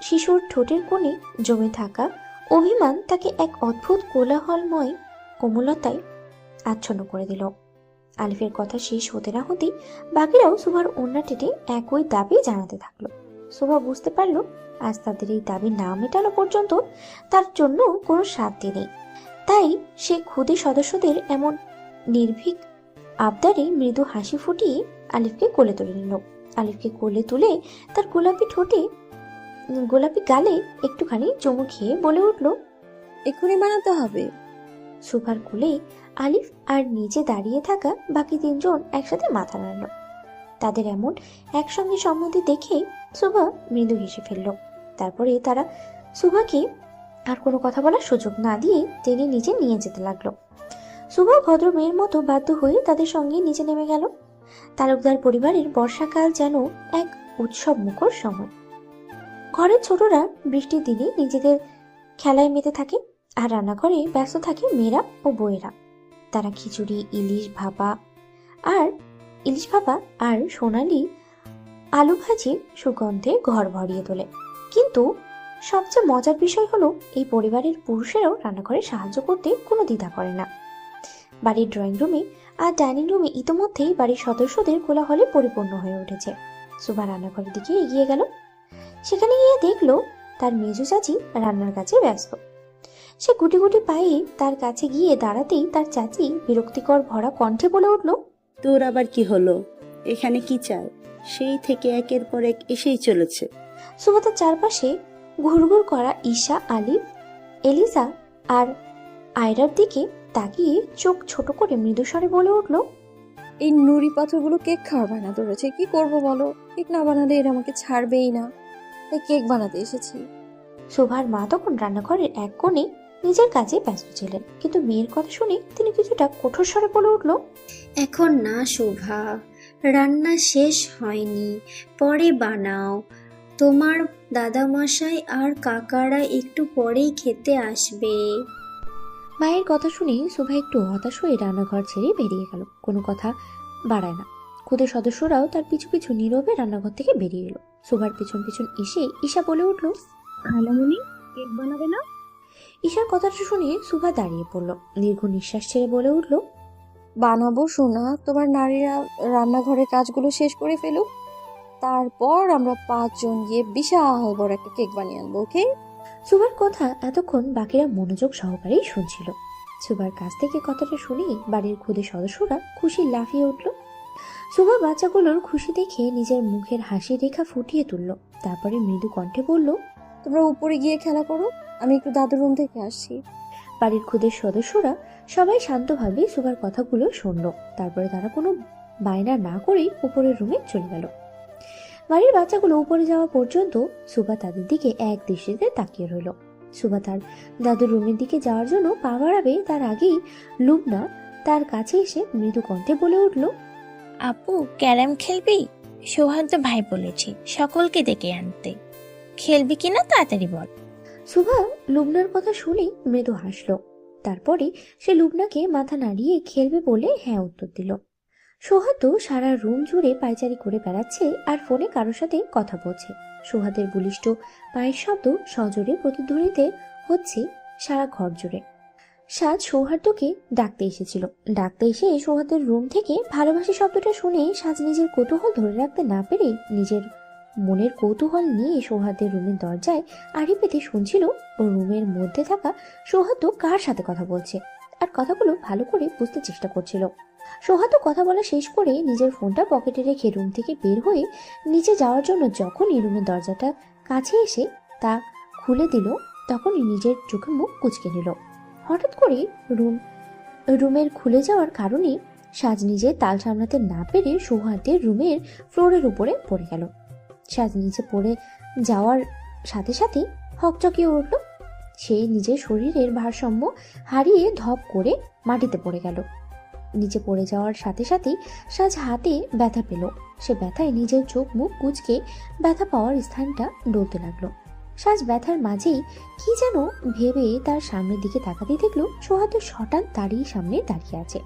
শিশুর ঠোঁটের কোণে জমে থাকা অভিমান তাকে এক অদ্ভুত কোলাহলময় কোমলতায় আচ্ছন্ন করে দিল। আলিফের কথা শেষ হতে না হতেই বাকিরাও শোভার ওড়না টেনে একই দাবি জানাতে থাকলো। শোভা বুঝতে পারলো আজ তাদের এই দাবি না মেটানো পর্যন্ত তার জন্য কোনো শান্তি নেই। তাই সে খুদে সদস্যদের এমন নির্ভীক আবদারে মৃদু হাসি ফুটিয়ে আলিফকে কোলে তুলে নিল। আলিফকে কোলে তুলে তার গোলাপি গালে একটুখানি চুমু খেয়ে বলে উঠল, এক্ষুনি বানাতে হবে। শোভার কোলে আলিফ আর নিচে দাঁড়িয়ে থাকা বাকি 3 জন একসাথে মাথা নাড়ল। তাদের এমন একসঙ্গে সম্মতি দেখে শোভা মৃদু হেসে ফেলল। তারপরে তারা শোভাকে আর কোনো কথা বলার সুযোগ না দিয়ে টেনে নিচে নিয়ে যেতে লাগলো। শোভা ভদ্র মেয়ের মতো বাধ্য হয়ে তাদের সঙ্গে নিচে নেমে গেল। তালুকদার পরিবারের বর্ষাকাল যেন এক উৎসব মুখর সময়। ঘরের ছোটরা বৃষ্টির দিনে নিজেদের খেলায় মেতে থাকে, আর রান্নাঘরে ব্যস্ত থাকে মেয়েরা ও বউয়েরা। তারা খিচুড়ি, ইলিশ ভাপা আর সোনালি আলু ভাজি সুগন্ধে ঘর ভরিয়ে তোলে। কিন্তু সবচেয়ে মজার বিষয় হলো এই পরিবারের পুরুষেরাও রান্নাঘরে সাহায্য করতে কোনো দ্বিধা করে না। বাড়ির ড্রয়িং রুমে আর ডাইনিং রুমে ইতোমধ্যেই বাড়ির সদস্যদের কোলাহলে পরিপূর্ণ হয়ে উঠেছে। সুভা রান্নাঘরের দিকে এগিয়ে গেল। সেখানে গিয়ে দেখলো তার মেজো চাচি রান্নার কাছে ব্যস্ত। সে গুটি গুটি পায়ে তার কাছে গিয়ে দাঁড়াতেই তার চাচি বিরক্তিকর ভরা কণ্ঠে বলে উঠল, তোর আবার কি হলো? এখানে কি চায়? সেই থেকে একের পর এক এসেই চলেছে। সুভা তার চারপাশে ঘুরঘুর করা ঈশা, আলিফ, এলিজা আর আয়রার দিকে তাকিয়ে চোখ ছোট করে মৃদুস্বরে বলে উঠল, এই নুড়ি পাথরগুলো কেক খাওয়ার বায়না ধরেছে। কি করব বলো? কেক না বানালে এরা আমাকে ছাড়বেই না, তাই কেক বানাতে এসেছি। শোভার মা তখন রান্নাঘরের এক কোণে নিজের কাজে ব্যস্ত ছিলেন, কিন্তু মেয়ের কথা শুনে তিনি কিছুটা কঠোর স্বরে বলে উঠল, এখন না শোভা, রান্না শেষ হয়নি, পরে বানাও। তোমার দাদামশাই আর কাকারা একটু পরেই খেতে আসবে। মায়ের কথা শুনে শোভা একটু হতাশ হয়ে রান্নাঘর ছেড়ে বেরিয়ে গেল। কোনো কথা বাড়ায় না। খুদের সদস্যরাও তার পিছু পিছু নীরবে রান্নাঘর থেকে বেরিয়ে এলো। শোভার পিছন পিছন এসে ঈশা বলে উঠল, খালামণি, কেক বানাবে না? ঈশার কথাটা শুনে শোভা দাঁড়িয়ে পড়ল। দীর্ঘ নিঃশ্বাস ছেড়ে বলে উঠল, বানাবো সোনা, তোমার নারীরা রান্নাঘরের কাজগুলো শেষ করে ফেলুক, তারপর আমরা 5 জন গিয়ে বিশাল বড় একটা কেক বানিয়ে আনবো, ওকে? শোভার কথা এতক্ষণ বাকিরা মনোযোগ সহকারেই শুনছিল। শোভার কাছ থেকে কথাটা শুনেই বাড়ির খুদে সদস্যরা খুশি লাফিয়ে উঠল। শোভা বাচ্চাগুলোর খুশি দেখে নিজের মুখের হাসি রেখা ফুটিয়ে তুলল। তারপরে মৃদু কণ্ঠে বলল, তোমরা উপরে গিয়ে খেলা করো, আমি একটু দাদুর রুম থেকে আসছি। বাড়ির খুদের সদস্যরা সবাই শান্তভাবে শোভার কথাগুলো শুনল। তারপরে তারা কোনো বায়না না করেই উপরের রুমে চলে গেল। বাড়ির বাচ্চাগুলো উপরে যাওয়া পর্যন্ত শোভা তাদের দিকে এক দৃষ্টিতে তাকিয়ে রইল। শোভা তার দাদুর রুমের দিকে যাওয়ার জন্য পা বাড়াবে, তার আগেই লুবনা তার কাছে এসে মৃদু কণ্ঠে বলে উঠল, আপু, ক্যারাম খেলবি? সৌহার্দ্য ভাই বলেছি সকলকে ডেকে আনতে। খেলবি কিনা তাড়াতাড়ি বল। শোভা লুবনার কথা শুনে মৃদু হাসল। তারপরে সে লুবনাকে মাথা নাড়িয়ে খেলবে বলে হ্যাঁ উত্তর দিল। সৌহার্দ্য সারা রুম জুড়ে পায়চারি করে বেড়াচ্ছে আর ফোনে কারোর সাথে কথা বলছে। সৌহার্দ্যের বলিষ্ঠ পায়ের শব্দ সজোরে প্রতিধ্বনিত হচ্ছে সারা ঘর জুড়ে। সাজ সৌহার্দ্যকে ডাকতে এসেছিল। ডাকতে এসে সৌহার্দ্যের রুম থেকে ভালোবাসি শব্দটা শুনে সাজ নিজের কৌতূহল ধরে রাখতে না পেরে নিজের মনের কৌতূহল নিয়ে সৌহার্দ্যের রুমের দরজায় আড়ি পেতে শুনছিল ও রুমের মধ্যে থাকা সৌহার্দ্য কার সাথে কথা বলছে আর কথাগুলো ভালো করে বুঝতে চেষ্টা করছিল। সৌহার্দ্য কথা বলা শেষ করে নিজের ফোনটা পকেটে রেখে রুম থেকে বের হয়ে নিচে যাওয়ার জন্য যখনই রুমের দরজাটা কাছে এসে তা খুলে দিল, তখনই নিজের চোখে মুখ কুঁচকে নিল। হঠাৎ করে রুমের খুলে যাওয়ার কারণে সাজ নিজে তাল সামলাতে না পেরে সৌহার্দ্যের রুমের ফ্লোরের উপরে পড়ে গেল। সাজ নিচে পড়ে যাওয়ার সাথে সাথে হকচকিয়ে উঠল। সে নিজের শরীরের ভারসাম্য হারিয়ে ধপ করে মাটিতে পড়ে গেল। নিচে পড়ে যাওয়ার সাথে সাথেই সাজ হাতে ব্যথা পেল। সে ব্যথায় নিজের চোখ মুখ কুঁচকে ব্যথা পাওয়ার স্থানটা ডলতে লাগলো। সাজ ব্যথার মাঝেই কি যেন ভেবে তার সামনের দিকে তাকাতে দেখলো সৌহার্দ্য হঠাৎ তারই সামনে দাঁড়িয়ে আছে।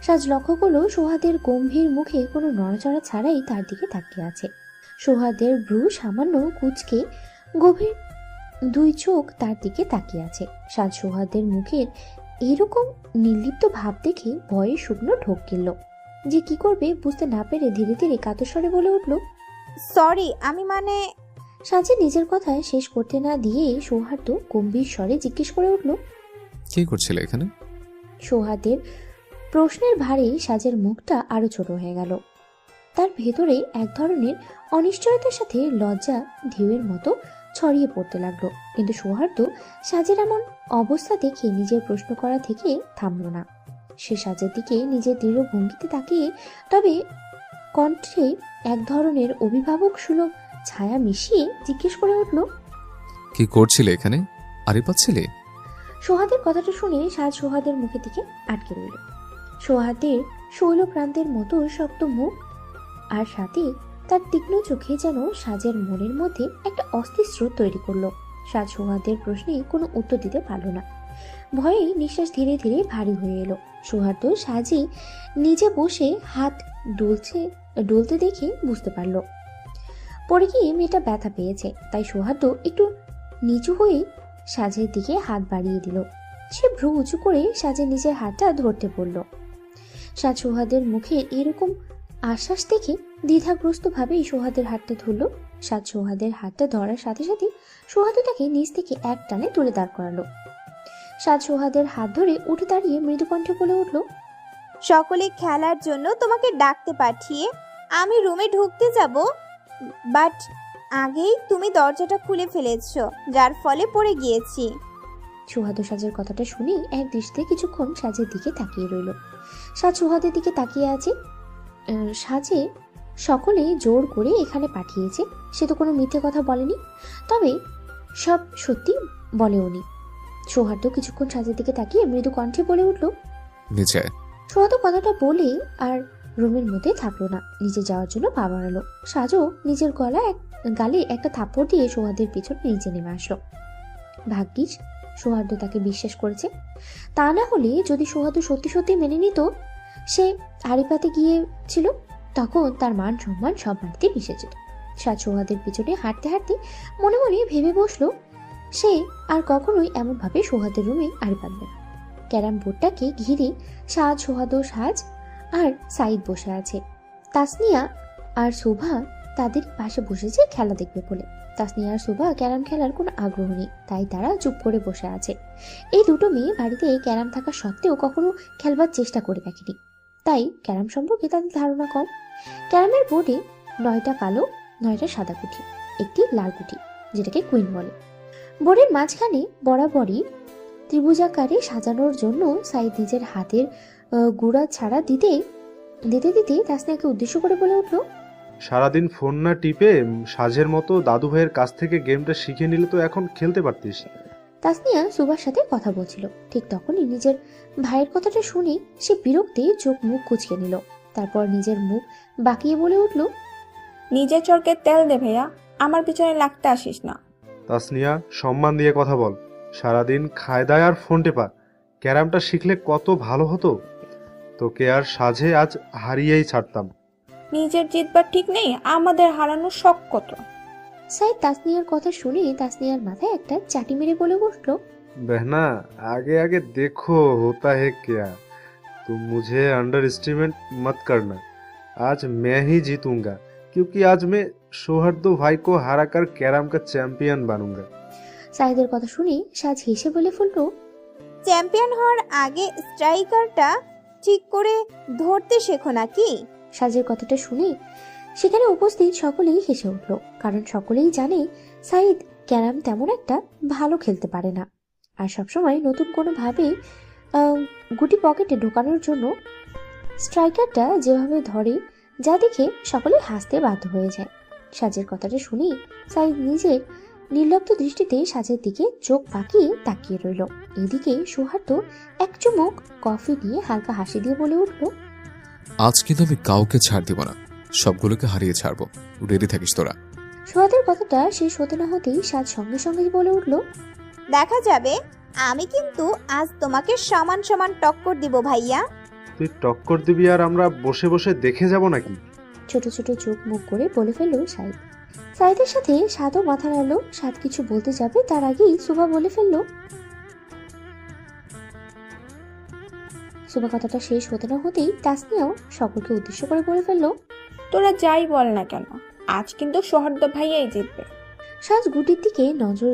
সাজ লক্ষ্য করলো সৌহার্দ্যের গম্ভীর মুখে কোনো নড়াচড়া ছাড়াই তার দিকে তাকিয়ে আছে। সৌহার্দ্যের ভ্রু সামান্য কুঁচকে গভীর 2 চোখ তার দিকে তাকিয়ে আছে। সাজ সৌহার্দ্যের মুখের এরকম নির্লিপ্ত ভাব দেখে ভয়ে শুকনো ঢোক গেল। যে কি করবে বুঝতে না পেরে ধীরে ধীরে কাতস্বরে বলে উঠল, সরি, আমি সাজে নিজের কথা শেষ করতে না দিয়ে সৌহার্দ্য গম্ভীর স্বরে জিজ্ঞেস করে উঠল, কি করছিলে এখানে? সৌহার্দ্যের প্রশ্নের ভারে সাজের মুখটা আরো ছোট হয়ে গেল। তার ভেতরে এক ধরনের অনিশ্চয়তার সাথে লজ্জা ঢেউয়ের মতো ছড়িয়ে পড়তে লাগলো। কিন্তু সৌহার্দ্য সাজের এমন অবস্থা দেখে নিজের প্রশ্ন করা থেকে থামল না। সে সাজের দিকে নিজের দৃঢ় ভঙ্গিতে তাকিয়ে তবে কণ্ঠে এক ধরনের অভিভাবক সুলভ ছায়া মিশিয়ে জিজ্ঞেস করে উঠল, কি করছিলে এখানে? আরে পাচ্ছিলে? সৌহার্দ্যের কথাটা শুনে সাজ সৌহার্দ্যের মুখের দিকে আটকে রইল। সৌহার্দ্যের শৈল প্রান্তের মতো শক্ত মুখ আর সাথে তার তীক্ষ্ণ চোখে যেন সাজের মনের মধ্যে একটা অস্থির স্রোত তৈরি করলো। সাজ সৌহার্দ্যের প্রশ্নে কোনো উত্তর দিতে পারল না। ভয়ে নিঃশ্বাস ধীরে ধীরে ভারী হয়ে এলো। সৌহার্দ্য সাজে নিজে বসে হাত ডলতে দেখে বুঝতে পারল পড়ে গিয়ে মেয়েটা ব্যথা পেয়েছে, তাই সৌহার্দ্য একটু নিচু হয়ে সাজের দিকে হাত বাড়িয়ে দিল। সে ভ্রু উঁচু করে সাজের নিজের হাতটা ধরতে পড়ল। সাজ সৌহার্দের মুখে এরকম আশ্বাস দেখে দ্বিধাগ্রস্ত ভাবে সৌহার্দের হাতটা ধরল। সাজ সৌহার্দের হাতটা ধরার সাথে সাথে সৌহার্দ্য তাকে নিচ থেকে এক টানে তুলে দাঁড় করালো। সাজ সৌহার্দের হাত ধরে উঠে দাঁড়িয়ে মৃদু কণ্ঠে বলে উঠল, সকলে খেলার জন্য তোমাকে ডাকতে পাঠিয়ে আমি রুমে ঢুকতে যাব, বাট আগেই তুমি দরজাটা খুলে ফেলেছো, যার ফলে পড়ে গিয়েছি। সৌহার্দ্য সাজের কথাটা শুনে এক দৃষ্টিতে কিছুক্ষণ সাজের দিকে তাকিয়ে রইল। সাজ সৌহার্দের দিকে তাকিয়ে আছে। সাজে সকলে জোর করে এখানে পাঠিয়েছে, সে তো কোনো মিথ্যে কথা বলেনি, তবে সব সত্যি বলেও নি। সৌহার্দ্য কিছুক্ষণ সাজের দিকে তাকিয়ে মৃদু কণ্ঠে বলে উঠল, নিচে। সৌহার্দ্য কথাটা বলে আর রুমের মধ্যে থাকলো না, নিচে যাওয়ার জন্য পা বাড়ালো। সাজও নিজের গালে একটা থাপ্পড় দিয়ে সৌহার্দ্যের পিছনে নিচে নেমে আসলো। ভাগ্যিস সৌহার্দ্য তাকে বিশ্বাস করেছে, তা না হলে যদি সৌহার্দ্য সত্যি সত্যি মেনে নিত সে আড়িপাতে গিয়েছিল, তখন তার মান সম্মান সব মাটিতে মিশে যেত। সাজ সৌহার্দ্যের পিছনে হাঁটতে হাঁটতে মনে মনে ভেবে বসলো সে আর কখনোই এমনভাবে সৌহার্দ্যের রুমে আড়ি পাতবে না। ক্যারাম বোর্ডটাকে ঘিরে সাজ, সাজ আর সাইদ বসে আছে। তাসনিয়া আর শোভা তাদের পাশে বসেছে খেলা দেখবে বলে। তাসনিয়া আর শোভা ক্যারাম খেলার কোনো আগ্রহ নেই, তাই তারা চুপ করে বসে আছে। এই দুটো মেয়ে বাড়িতে ক্যারাম থাকা সত্ত্বেও কখনো খেলবার চেষ্টা করে দেখেনি, তাই ক্যারাম সম্পর্কে তাদের ধারণা কম। ক্যারামের বোর্ডে 9টা কালো 9টা সাদা গুটি, একটি লাল গুটি যেটাকে কুইন বলে। বোর্ডের মাঝখানে বরাবরই ত্রিভুজাকারে সাজানোর জন্য সাইদ নিজের হাতের গুড়া ছাড়া দিতে তাসনিয়াকে উদ্দেশ্য করে বলে উঠল, সারাদিন ফোন না টিপে সাজের মতো দাদু ভাইয়ের কাছ থেকে গেমটা শিখে নিলে তো এখন খেলতে পারতিস। তাসনিয়া সুভার সাথে কথা বলছিল, ঠিক তখনই নিজের ভাইয়ের কথাটা শুনে সে বিরক্তি চোখ মুখ কুচকে নিল। তারপর নিজের মুখ বাঁকিয়ে বলে উঠল, নিজের চরকে তেল দে ভাইয়া, আমার পিছনে লাগতে আসিস না। তাসনিয়া, সম্মান দিয়ে কথা বল। সারাদিন খায় দায় আর ফোন টেপা। ক্যারামটা শিখলে কত ভালো হতো। তোকে আর সাজে আজ হারিয়েই ছাড়তাম। নিজের জিতবার ঠিক নেই, আমাদের হারানোর শখ কত। সাইদ তাসনিয়ার কথা শুনে তাসনিয়ার মাথায় একটা চাটি মেরে বলে বসলো, बहना आगे आगे देखो होता है क्या। तुम मुझे अंडर एस्टिमेट मत करना। आज मैं ही जीतूंगा, क्योंकि आज मैं सौहार्दो भाई को हराकर कैरम का चैंपियन बनूंगा। সাইদের কথা শুনে সাজ হেসে বলে ফেললো, চ্যাম্পিয়ন হওয়ার আগে স্ট্রাইকারটা ঠিক করে ধরতে শেখো নাকি? সাজের কথাটা শুনে সেখানে উপস্থিত সকলেই হেসে উঠল, কারণ সকলেই জানে সাইদ ক্যারাম তেমন একটা ভালো খেলতে পারে না, আর সবসময় নতুন কোনো ভাবে গুটি পকেটে ঢোকানোর জন্য স্ট্রাইকারটা যেভাবে ধরে, যা দেখে সকলে হাসতে বাধ্য হয়ে যায়। সাজের কথাটা শুনে সাইদ নিজের নির্লিপ্ত দৃষ্টিতে সাজের দিকে চোখ পাকিয়ে তাকিয়ে রইল। এদিকে সৌহার্দ্য এক চুমুক কফি নিয়ে হালকা হাসি দিয়ে বলে উঠল, আজ কিন্তু আমি কাউকে ছাড় দিব না, সবগুলোকে হারিয়ে ছাড়বো। রেডি থাকিস তোরা। সৌহার্দ্যের কথাটা শেষ হতে না হতেই সাজ সঙ্গে সঙ্গে বলে উঠল, দেখা যাবে। আমি কিন্তু আজ তোমাকে সমান সমান টক্কর দিব ভাইয়া। তুই টক্কর দিবি আর আমরা বসে বসে দেখে যাব নাকি? ছোট ছোট চোখ মুখ করে বলে ফেলল সাইদ। সাইদের সাথে সাদও মাথা নাড়ল। সাদ কিছু বলতে যাবে তার আগেই সুভা বলে ফেলল, সুভা কথাটা শেষ হতে না হতেই তাসনিয়াও সকলকে উদ্দেশ্য করে বলে ফেলল, তোরা যাই বল না কেন, আজ কিন্তু সৌহার্দ্য ভাইয়াই জিতবে। সাজ গুটির দিকে নজর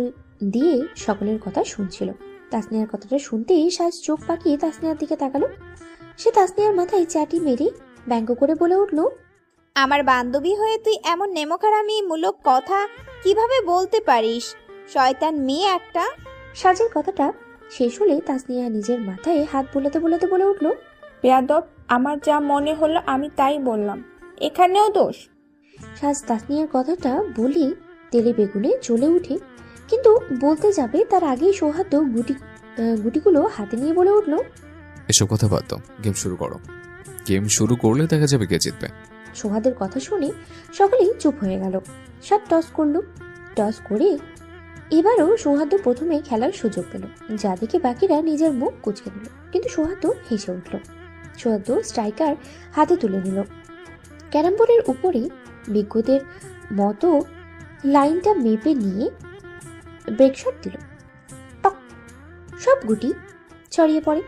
দিয়ে সকলের কথা শুনছিল। তাসনিয়ার কথাটা শুনতেই সাজ চোখ পাকিয়ে তাসনিয়ার দিকে তাকালো। সে তাসনিয়ার মাথায় চাটি মেরে ব্যঙ্গ করে বলে উঠল, আমার বান্ধবী হয়ে তুই এমন নেমখারামি মূলক কথা কিভাবে বলতে পারিস? শয়তান মেয়ে একটা। সাজের কথাটা শেষ হলে তাসনিয়া নিজের মাথায় হাত বুলাতে বুলাতে বলে উঠল, বেয়াদব, আমার যা মনে হলো আমি তাই বললাম, এখানেও দোষ। সাজ তাসনিয়ার কথাটা বলে তেলে বেগুনে জ্বলে উঠে, কিন্তু বলতে যাবে তার আগেই সৌহার্দ্য গুটিগুলো হাতে নিয়ে বলে উঠল, এসব কথা বাদ দাও, গেম শুরু করো। গেম শুরু করলে দেখা যাবে কে জিতবে। সৌহার্দ্যের কথা শুনে সকলেই চুপ হয়ে গেল। সাত টস করল। টস করে এবারও সৌহার্দ্য প্রথমে খেলার সুযোগ পেল, যা দেখে বাকিরা নিজের মুখ কুচকে দিল, কিন্তু সৌহার্দ্য হেসে উঠল। সৌহার্দ্য স্ট্রাইকার হাতে তুলে নিল। ক্যারাম বোর্ডের উপরে বিজ্ঞদের মতো লাইনটা মেপে নিয়ে ব্রেক শট দিল। টক, সব গুটি ছড়িয়ে পড়ে।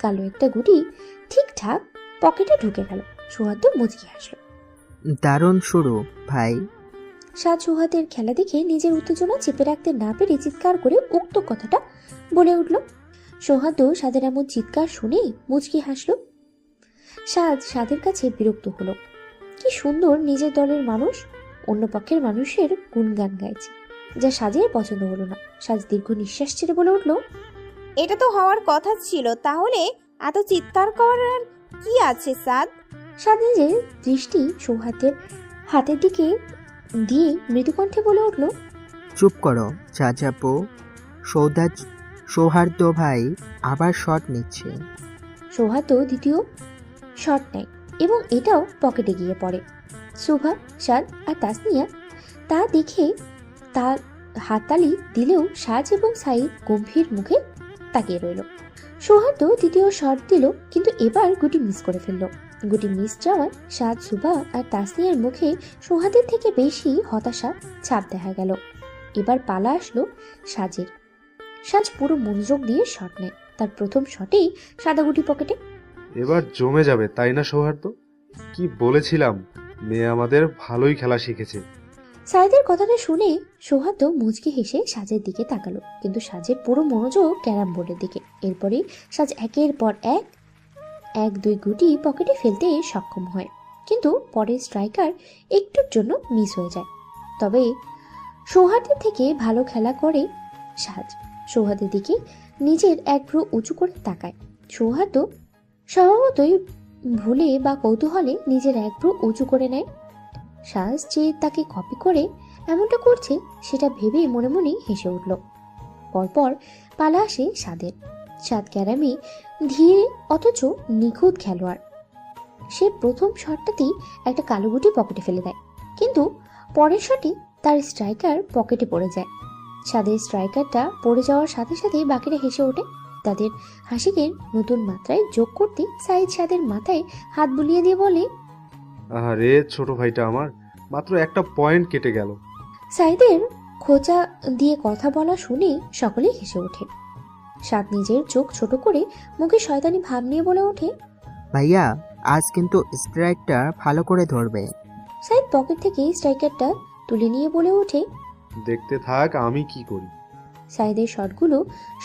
কালো একটা গুটি ঠিকঠাক পকেটে ঢুকে গেল। সৌহার্দ্য মুচকি হাসল। দারুণ শুরু ভাই। সাজ সৌহার্দ্যের খেলা দেখে নিজের উত্তেজনা চেপে রাখতে না পেরে চিৎকার করে উক্ত কথাটা বলে উঠল। সৌহার্দ্য সাদের এমন চিৎকার শুনে মুচকি হাসল। সাদের কাছে বিরক্ত হলো। কি সুন্দর নিজের দলের মানুষ অন্য পক্ষের মানুষের গুণগান গাইছে, যা সাজের পছন্দ হলো না। সাজ দীর্ঘ নিঃশ্বাস ছেড়ে বলে উঠল, এটা তো হওয়ার কথা ছিল, তাহলে এত চিৎকার করার কি আছে সাদ? সাদ নিজের দৃষ্টি সৌহার্দ্যের হাতের দিকে দিয়ে মৃদুকণ্ঠে বলে উঠল, চুপ করো চাচাপু। সৌহার্দ্য ভাই আবার শট নিচ্ছে। সৌহার্দ্য দ্বিতীয় শট নেয় এবং এটাও পকেটে গিয়ে পড়ে। শোভা, সাদ আর তাসনিয়া তা দেখে তার হাততালি দিলেও সাজ এবং সাইদ গম্ভীর মুখে তাকিয়ে রইল। সৌহার্দ্য তৃতীয় শট দিল, কিন্তু এবার গুটি মিস করে ফেলল। গুটি মিস যাওয়ায় সাজ, শোভা আর তাসনিয়ার মুখে সৌহার্দ্যের থেকে বেশি হতাশা ছাপ দেখা গেল। এবার পালা আসলো সাজের। সাজ পুরো মনোযোগ দিয়ে শট নেয়। তার প্রথম শটেই সাদা গুটি পকেটে। এবার জমে যাবে, তাই না সৌহার্দ্য? কি বলেছিলাম, মেয়ে আমাদের ভালোই খেলা শিখেছে। সাইদের কথাটা শুনে সৌহার্দ্য মুচকি হেসে সাজের দিকে তাকালো, কিন্তু সাজের পুরো মনোযোগ ক্যারাম বোর্ডের দিকে। এরপরে সাজ একের পর এক দুই গুটি পকেটে ফেলতে সক্ষম হয়, কিন্তু পরের স্ট্রাইকার একটুর জন্য মিস হয়ে যায়। তবে সৌহার্দ্যের থেকে ভালো খেলা করে সাজ। সৌহার্দ্যের দিকে নিজের এক ভ্রু উঁচু করে তাকায়। সৌহার্দ্য স্বভাবতই ভুলে বা কৌতূহলে নিজের এক ভ্রু উঁচু করে নেয়। সাজ যে তাকে কপি করে এমনটা করছে সেটা ভেবে মনে মনে হেসে উঠল। পরপর পালা আসে সাদের। সাদ ক্যারামে ধীরে অথচ নিখুঁত খেলোয়াড়। সে প্রথম শটটাতেই একটা কালো গুটি পকেটে ফেলে দেয়, কিন্তু পরের শটে তার স্ট্রাইকার পকেটে পড়ে যায়। সাদের স্ট্রাইকারটা পড়ে যাওয়ার সাথে সাথে বাকিরা হেসে ওঠে। তাদের হাসিকে নতুন মাত্রায় যোগ করতে সাইদ সাদের মাথায় হাত বুলিয়ে দিয়ে বলে, আরে ছোট ভাইটা আমার, মাত্র একটা পয়েন্ট কেটে গেল। সাইদের খোঁচা দিয়ে কথা বলা শুনে সকলেই হেসে ওঠে। সাদ নিজের চোখ ছোট করে মুখে শয়তানি ভাব নিয়ে বলে ওঠে, ভাইয়া আজ কিন্তু স্ট্রাইকটা ভালো করে ধরবে। সাইদ পকেট থেকে স্ট্রাইকারটা তুলে নিয়ে বলে ওঠে, দেখতে থাক আমি কি করি। সাইদের শটগুলো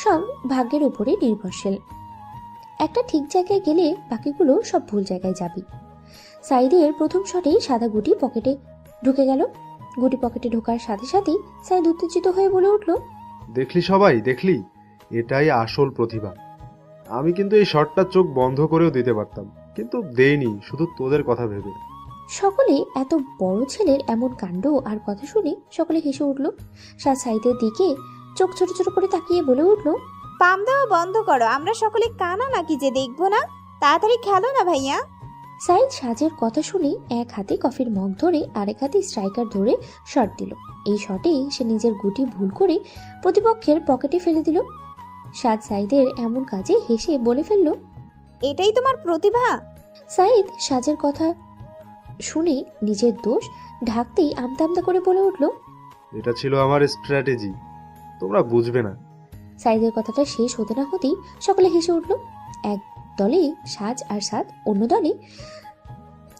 সব ভাগ্যের উপরে নির্ভরশীল। একটা ঠিক জায়গায় গেলে বাকিগুলো সব ভুল জায়গায় যাবে। সাইদের প্রথম শটেই সাদা গুটি পকেটে ঢুকে গেল। গুটি পকেটে ঢোকার সাথে সাথেই সাইদ উত্তেজিত হয়ে বলে উঠল, দেখলি সবাই, দেখলি, এটাই আসল প্রতিভা। আমি কিন্তু এই শটটা চোখ বন্ধ করেও দিতে পারতাম, কিন্তু দেইনি, শুধু তোদের কথা ভেবে। সকলে এত বড় ছেলের এমন কাণ্ড আর কথা শুনে সকলে হেসে উঠল। সাইদের দিকে চোখ ছোট ছোট করে তাকিয়ে বলে উঠল, পাম দেওয়া বন্ধ করো, আমরা সকলে কানা নাকি যে দেখবো না? তাড়াতাড়ি খেলো না ভাইয়া। সাইদ সাজের কথা শুনে এক হাতে কফির মগ ধরে আরেক হাতে স্ট্রাইকার ধরে শট দিল। এই শটে সে নিজের গুটি ভুল করে প্রতিপক্ষের পকেটে ফেলে দিল। সাদ সাইদের এমন কাজে হেসে বলে ফেলল, এটাই তোমার প্রতিভা? সাইদ সাজের কথা শুনে নিজের দোষ ঢাকতেই আমতা আমতা করে বলে উঠল, এটা ছিল আমার স্ট্র্যাটেজি, তোমরা বুঝবে না। সাইদের কথাটা শেষ হতে না হতেই সকলে হেসে উঠল। এক দলে সাজ আর সাদ, অন্য দলে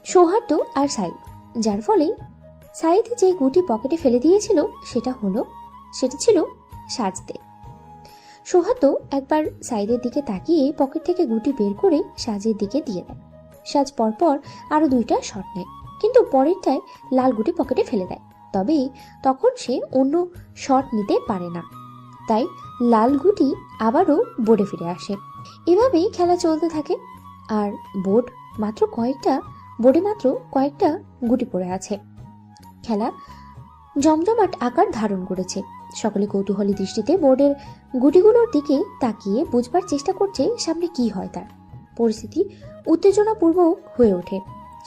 সৌহার্দ্য আর সাইদ। যার ফলে সাইদ যে গুটি পকেটে ফেলে দিয়েছিল সেটা ছিল সাজদের। সৌহার্দ্য একবার সাইদের দিকে তাকিয়ে পকেট থেকে গুটি বের করে সাজের দিকে দিয়ে দেয়। সাজ পরপর আরো দুইটা শট নেয়, কিন্তু পরেরটায় লাল গুটি পকেটে ফেলে দেয়। তবে তখন সে অন্য শট নিতে পারে না, তাই লাল গুটি আবারও বোর্ডে ফিরে আসে। এভাবেই খেলা চলতে থাকে। আর বোর্ডে মাত্র কয়েকটা গুটি পড়ে আছে। খেলা জমজমাট আকার ধারণ করেছে। সকলে কৌতূহলী দৃষ্টিতে বোর্ডের গুটিগুলোর দিকে তাকিয়ে বুঝবার চেষ্টা করছে সামনে কি হয়। তার পরিস্থিতি উত্তেজনাপূর্বক হয়ে ওঠে।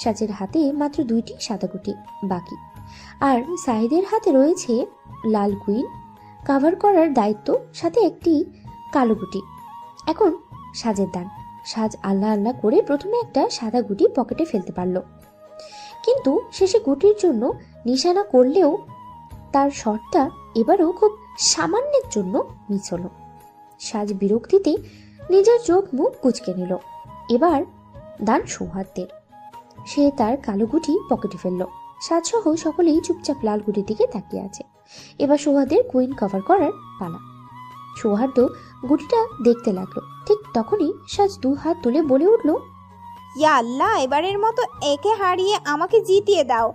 সাজের হাতে মাত্র দুইটি সাদা গুটি বাকি, আর সাইদের হাতে রয়েছে লাল কুইন কাভার করার দায়িত্ব, সাথে একটি কালো গুটি। এখন সাজের দান। সাজ আল্লাহ আল্লাহ করে প্রথমে একটা সাদা গুটি পকেটে ফেলতে পারল, কিন্তু শেষে গুটির জন্য নিশানা করলেও তার শটটা এবারও খুব সামান্যের জন্য মিস হলো। সাজ বিরক্তিতে নিজের চোখ মুখ কুঁচকে নিল। এবার দান সৌহার্দ্যের। সে তার কালো গুটি পকেটে ফেলল। সাজসহ সকলেই চুপচাপ লাল গুটির দিকে তাকিয়ে আছে। এবার সৌহার্দ্যের কুইন কভার করার পালা। সৌহার্দ্য গুটিটা দেখতে লাগলো। ঠিক তখনই সাজ 2 হাত তুলে বলে উঠল, ইয়া আল্লাহ, এবারের মতো একে হারিয়ে আমাকে জিতিয়ে দাও।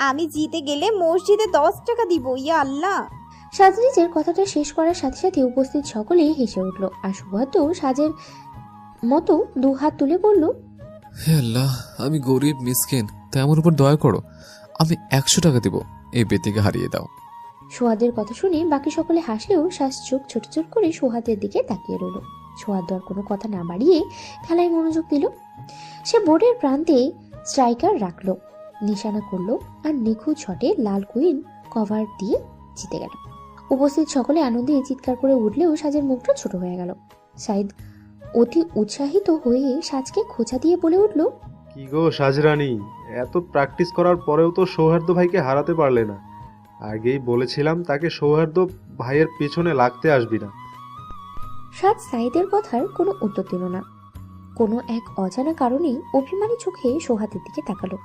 আমি জিতে গেলে মসজিদে 10 টাকা দিব। ইয়া আল্লাহ। সাজ নিজের কথাটা শেষ করার সাথে সাথে উপস্থিত সকলেই হেসে উঠল। আর সৌহার্দ্য সাজের মতো 2 হাত তুলে বলল, হে আল্লাহ, আমি গরিব মিসকিন, তাই আমার উপর দয়া করো। আমি 100 টাকা দিব, এই বেতিকে হারিয়ে দাও। সোহাদের কথা শুনে বাকি সকলে হাসলেও শ্বাস চোখ ছোট ছোট করে সোহাদের দিকে তাকিয়ে রইল। সোহাদ আর কোনো কথা না বাড়িয়ে খেলায় মনোযোগ দিল। সে বোর্ডের প্রান্তে স্ট্রাইকার রাখলো, নিশানা করলো আর নিখুঁত শটে লাল কুইন কভার দিয়ে জিতে গেল। উপস্থিত সকলে আনন্দে চিৎকার করে উঠলেও সাজের মুখটা ছোট হয়ে গেল। সাইদ অতি উৎসাহিত হয়ে সাজকে খোঁচা দিয়ে বলে উঠল, কি গো সাজরানী, এত প্র্যাকটিস করার পরেও তো সৌহার্দ্য ভাইকে হারাতে পারলে না। আগেই বলেছিলাম তাকে সৌহার্দ্য ভাইয়ের পেছনে লাগতে আসবি না। সাজ সাইদের কথার কোনো উত্তর দিল না। কোনো এক অজানা কারণে অভিমানী চোখে সোহাদের দিকে তাকালো।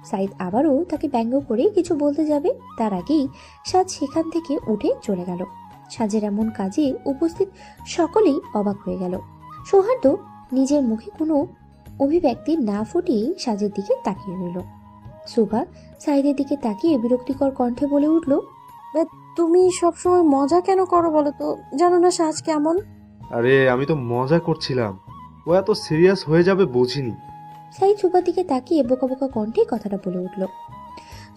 সাইদ আবারও তাকে ব্যঙ্গ করে কিছু বলতে যাবে, তার আগেই সাজ সেখান থেকে উঠে চলে গেল। সাজের এমন কাজে উপস্থিত সকলেই অবাক হয়ে গেল। সৌহার্দ্য নিজের মুখে কোনো অভিব্যক্তি না ফুটিয়ে সাজের দিকে তাকিয়ে রইল। সুভা সাইদের দিকে তাকিয়ে বিরক্তিকর কণ্ঠে বলে উঠল, তুমি সবসময় মজা কেন করো বলো তো? জানো না সাজ কেমন? আরে আমি তো মজা করছিলাম, ও এত সিরিয়াস হয়ে যাবে বুঝিনি। সাইদ সুভার দিকে তাকিয়ে বোকা বোকা কণ্ঠে কথাটা বলে উঠল।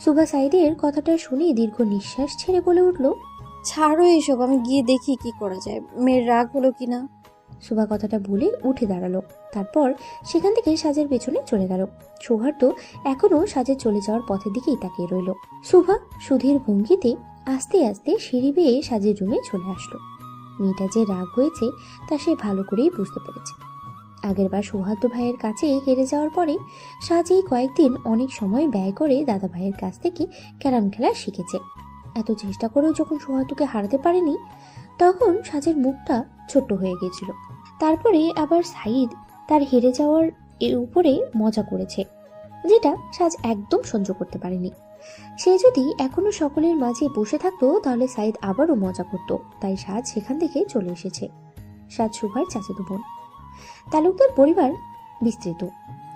সুভা সাইদের কথাটা শুনে দীর্ঘ নিঃশ্বাস ছেড়ে বলে উঠল, ছাড়ো এসব, আমি গিয়ে দেখি কি করা যায়, মেয়ের রাগ হলো কিনা। সুভা কথাটা বলে উঠে দাঁড়ালো। তারপর সেখান থেকে সাজের পেছনে চলে গেল। সৌহার্দ্য এখনো সাজের চলে যাওয়ার পথের দিকেই তাকিয়ে রইল। সুভা সুধীর ভঙ্গিতে আস্তে আস্তে সিঁড়ি বেয়ে সাজের রুমে চলে আসলো। মেয়েটা যে রাগ হয়েছে তা সে ভালো করেই বুঝতে পেরেছে। আগেরবার সৌহার্দ্য ভাইয়ের কাছে হেরে যাওয়ার পরে সাজ এই কয়েকদিন অনেক সময় ব্যয় করে দাদা ভাইয়ের কাছ থেকে ক্যারাম খেলা শিখেছে। এত চেষ্টা করেও যখন সৌহার্দ্যকে হারাতে পারেনি, তখন সাজের মুখটা ছোট্ট হয়ে গিয়েছিল। তারপরে আবার সাইদ তার হেরে যাওয়ার এর উপরে মজা করেছে, যেটা সাজ একদম সহ্য করতে পারেনি। সে যদি এখনো সকলের মাঝে বসে থাকতো তাহলে সাইদ আবারও মজা করত। তাই সাজ সেখান থেকে চলে এসেছে। সাজ সুভার চাচাতো বোন। তালুকদার পরিবার বিস্তৃত।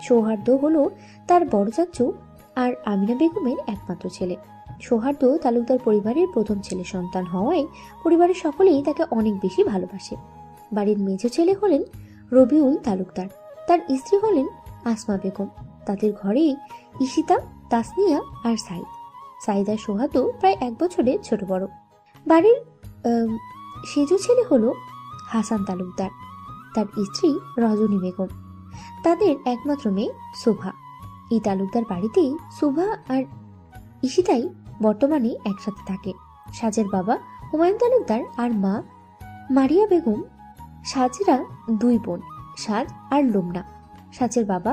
সৌহার্দ্য হলো তার বড় চাচু আর আমিনা বেগমের একমাত্র ছেলে। সৌহার্দ্য তালুকদার পরিবারের প্রথম ছেলে সন্তান হওয়ায় পরিবারের সকলেই তাকে অনেক বেশি ভালোবাসে। বাড়ির মেজ ছেলে হলেন রবিউল তালুকদার, তার স্ত্রী হলেন আসমা বেগম। তাদের ঘরে ঈশিতা, তাসনিয়া আর সাইদ। সাইদ আর সৌহার্দ্য প্রায় 1 বছরের ছোট বড়। বাড়ির সেজ ছেলে হলো হাসান তালুকদার, তার স্ত্রী রজনী বেগম, তাদের একমাত্র মেয়ে শোভা। এই তালুকদার বাড়িতে শোভা আর ঈশিতাই বর্তমানে একসাথে থাকে। সাজের বাবা হুমায়ুন তালুকদার আর মা মারিয়া বেগম। সাজেরা 2 বোন, সাজ আর লুমনা। সাজের বাবা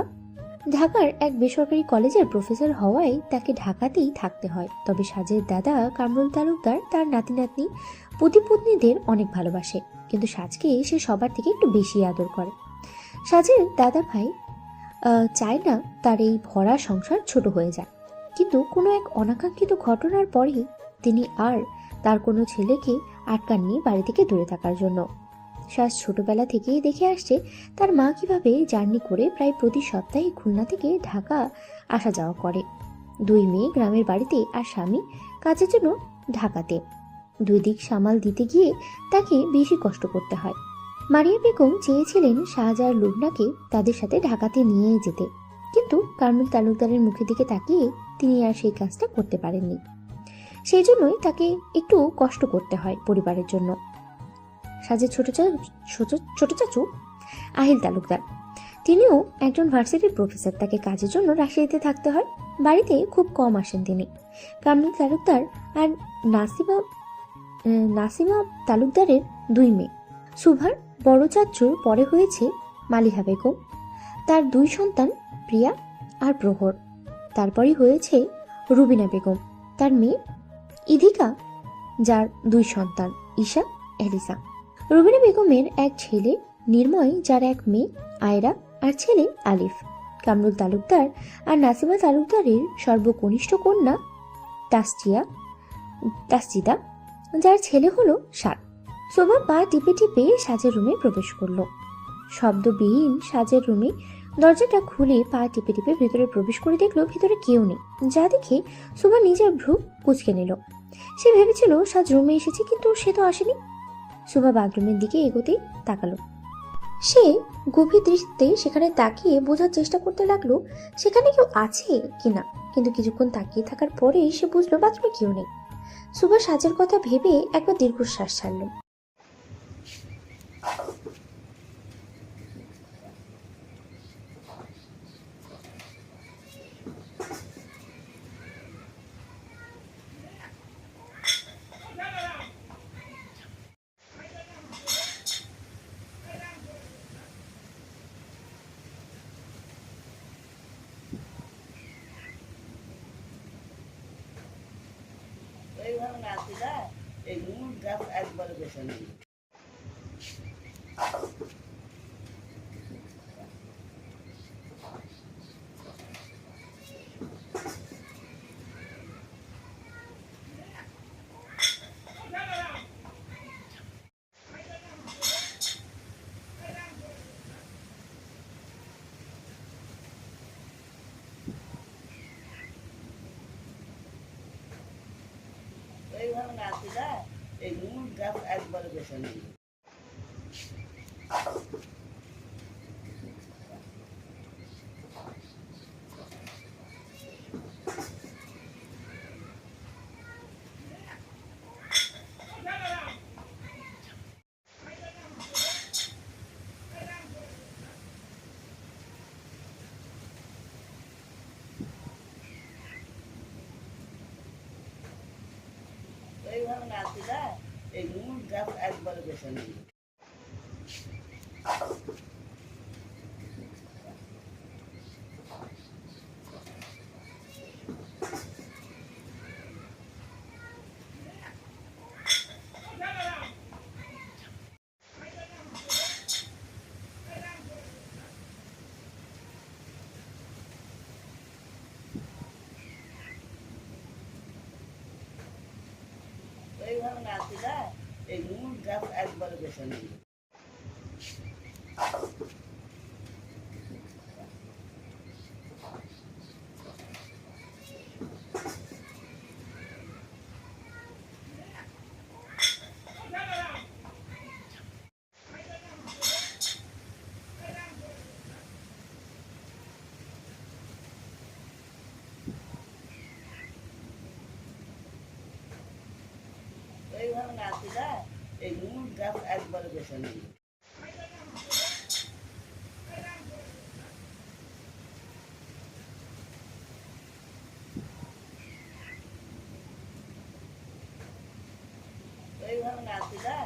ঢাকার এক বেসরকারি কলেজের প্রফেসর হওয়ায় তাকে ঢাকাতেই থাকতে হয়। তবে সাজের দাদা কামরুল তালুকদার তার নাতি নাতনি পতিপত্নীদের অনেক ভালোবাসে, কিন্তু সাজকে সে সবার থেকে একটু বেশি আদর করে। সাজের দাদা ভাই চায় না তার এই ভরা সংসার ছোট হয়ে যায়, কিন্তু কোনো এক অনাকাঙ্ক্ষিত ঘটনার পরেই তিনি আর তার কোনো ছেলেকে আটকাননি বাড়ি থেকে দূরে থাকার জন্য। সাজ ছোটবেলা থেকেই দেখে আসছে তার মা কিভাবে জার্নি করে প্রায় প্রতি সপ্তাহে খুলনা থেকে ঢাকা আসা যাওয়া করে। 2 মেয়ে গ্রামের বাড়িতে আর স্বামী কাজের জন্য ঢাকাতে। 2 দিক সামাল দিতে গিয়ে তাকে বেশি কষ্ট করতে হয়। মারিয়া বেগম চেয়েছিলেন শাহজাহার লুবনাকে তাদের সাথে ঢাকাতে নিয়ে যেতে, কিন্তু কামরুল তালুকদারের মুখের দিকে তাকিয়ে তিনি আর সেই কাজটা করতে পারেননি। সেই জন্যই তাকে একটু কষ্ট করতে হয় পরিবারের জন্য। সাজের ছোট চাচু আহিল তালুকদার, তিনিও একজন ভার্সিটির প্রফেসর। তাকে কাজের জন্য রাজশাহীতে থাকতে হয়, বাড়িতে খুব কম আসেন তিনি। কামরুল তালুকদার আর নাসিমা তালুকদারের 2 মেয়ে। সুভার বড় চাচুর পরে হয়েছে মালিহা বেগম, তার 2 সন্তান প্রিয়া আর প্রহর। তারপরই হয়েছে রুবিনা বেগম। তার মেয়ে ইধিকা, যার 2 সন্তান ঈশা, এলিসা। রুবিনা বেগমের এক ছেলে নির্ময়, যার এক মেয়ে আয়রা আর ছেলে আলিফ। কামরুল তালুকদার আর নাসিমা তালুকদারের সর্বকনিষ্ঠ কন্যা তাসজিদা, যার ছেলে হলো 7। শোভা পা টিপে টিপে সাজের রুমে প্রবেশ করলো। শব্দবিহীন সাজের রুমে দরজাটা খুলে পা টিপে টিপে ভেতরে প্রবেশ করে দেখলো ভেতরে কেউ নেই, যা দেখে শোভা নিজের ভ্রু কুঁচকে নিল। সে ভেবেছিল সাজ রুমে এসেছে, কিন্তু সে তো আসেনি। শোভা বাথরুমের দিকে এগোতেই তাকালো। সে গভীর দৃষ্টিতে সেখানে তাকিয়ে বোঝার চেষ্টা করতে লাগলো সেখানে কেউ আছে কিনা, কিন্তু কিছুক্ষণ তাকিয়ে থাকার পরে সে বুঝলো বাথরুমে কেউ নেই। শোভা সাজের কথা ভেবে একবার দীর্ঘশ্বাস ছাড়ল। এইভাবে না দিলা এই নুন গাছ একবারে বেছে নেই। এইভাবে না দিলা এই নুন গাছ একবারে বেছে নেই। এইভাবে না দিলা এই নুন গাছ একবারে বেছে নেই। এইভাবে না দিলা এই নুন গাছ একবারে বেছে নেই। এইভাবে না দিলা এই নুন গাছ একবারে বেছে নেই। এইভাবে না দিলা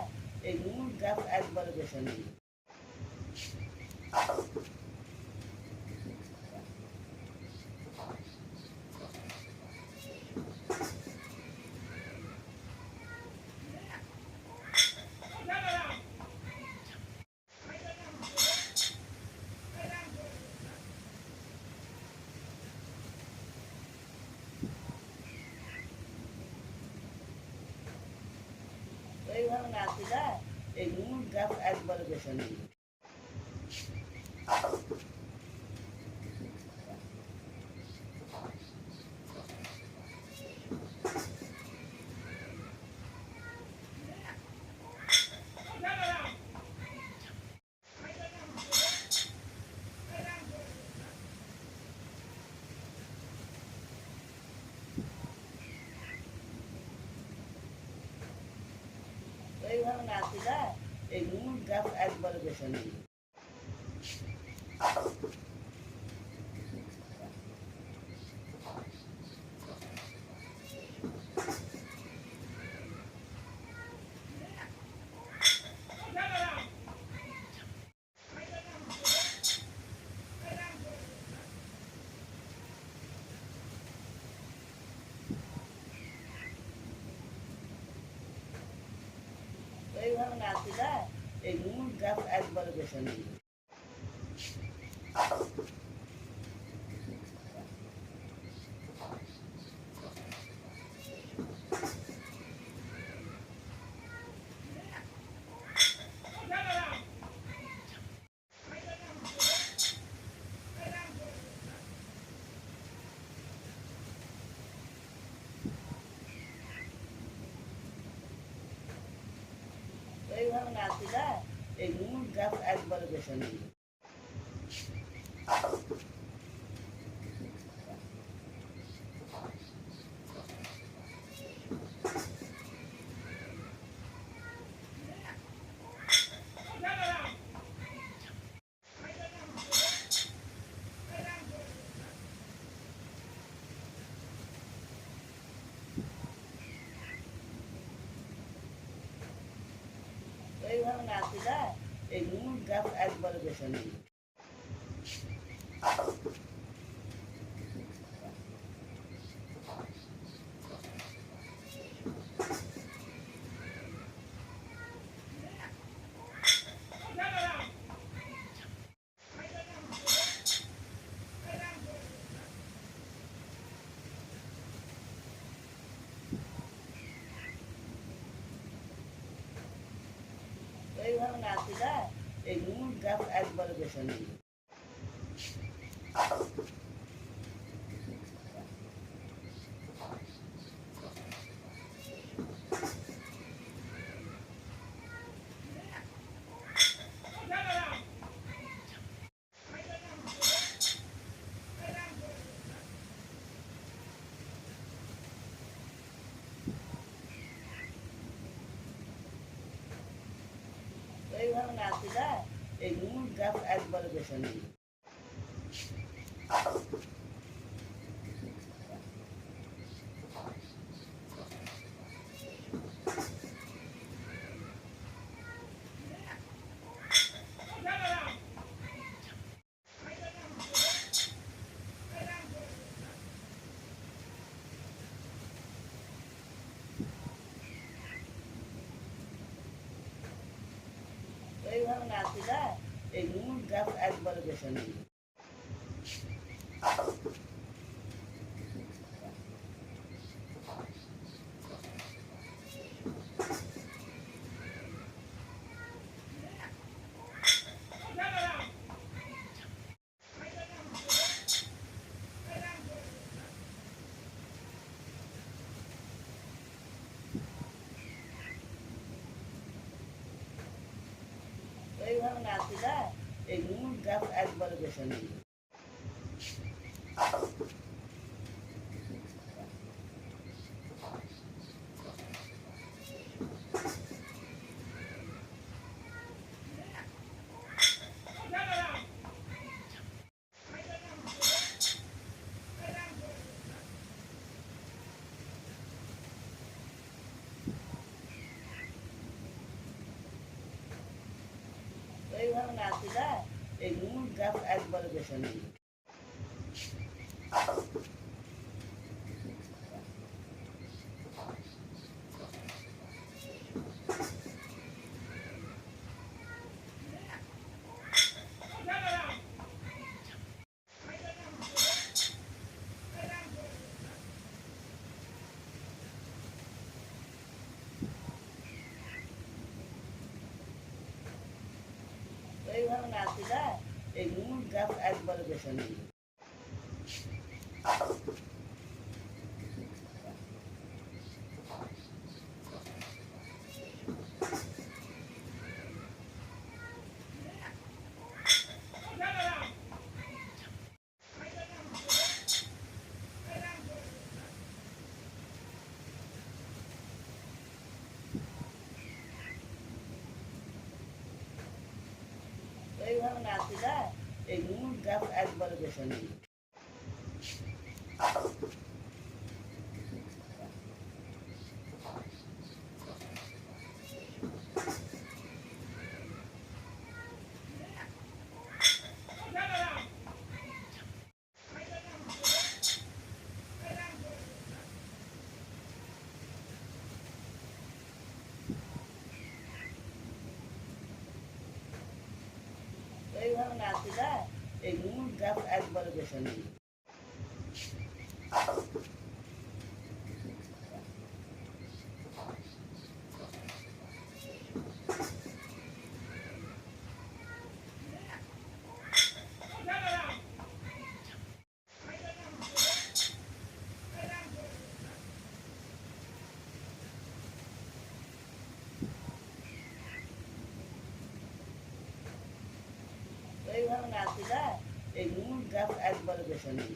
এই নুন গাছ একবারে বেছে নেই। এইভাবে না দিলা এই নুন গাছ একবারে বেছে নেই। এইভাবে না দিলা এই নুন গাছ একবারে বেছে নেই। গাছে যায় এই নুন গাছ একবারে বেছে নেই। এইভাবে নাচতে যায় এই নুন গাছ একবারে বেছে নেই। এইভাবে নাচতে যায় এই নুন গাছ একবারে বেছে নেই। এইভাবে নাচতে যায় এই নুন গাছ একবারে বেছে নেই। এইভাবে নাচতে যায় এই নুন গাছ একবারে বেছে নেই। এইভাবে নাচতে যায় এই নুন গাছ একবারে বেছে নেই। এইভাবে নাচতে যায় এই নুন গাছ একবারে বেছে নেই। এইভাবে নাচতে যায় এই নুন গাছ একবারে বেছে নেই। এইভাবে নাচতে যায় এই নুন গাছ একবারে বেছে নেই। এইভাবে নাচতে যায় এই নুন গাছ একবারে বেছে নেই। এইভাবে না দিলে এই নুন গাছ একবারে বেছে নেই। এইভাবে না দিলে এই নুন গাছ একবারে বেছে নেই।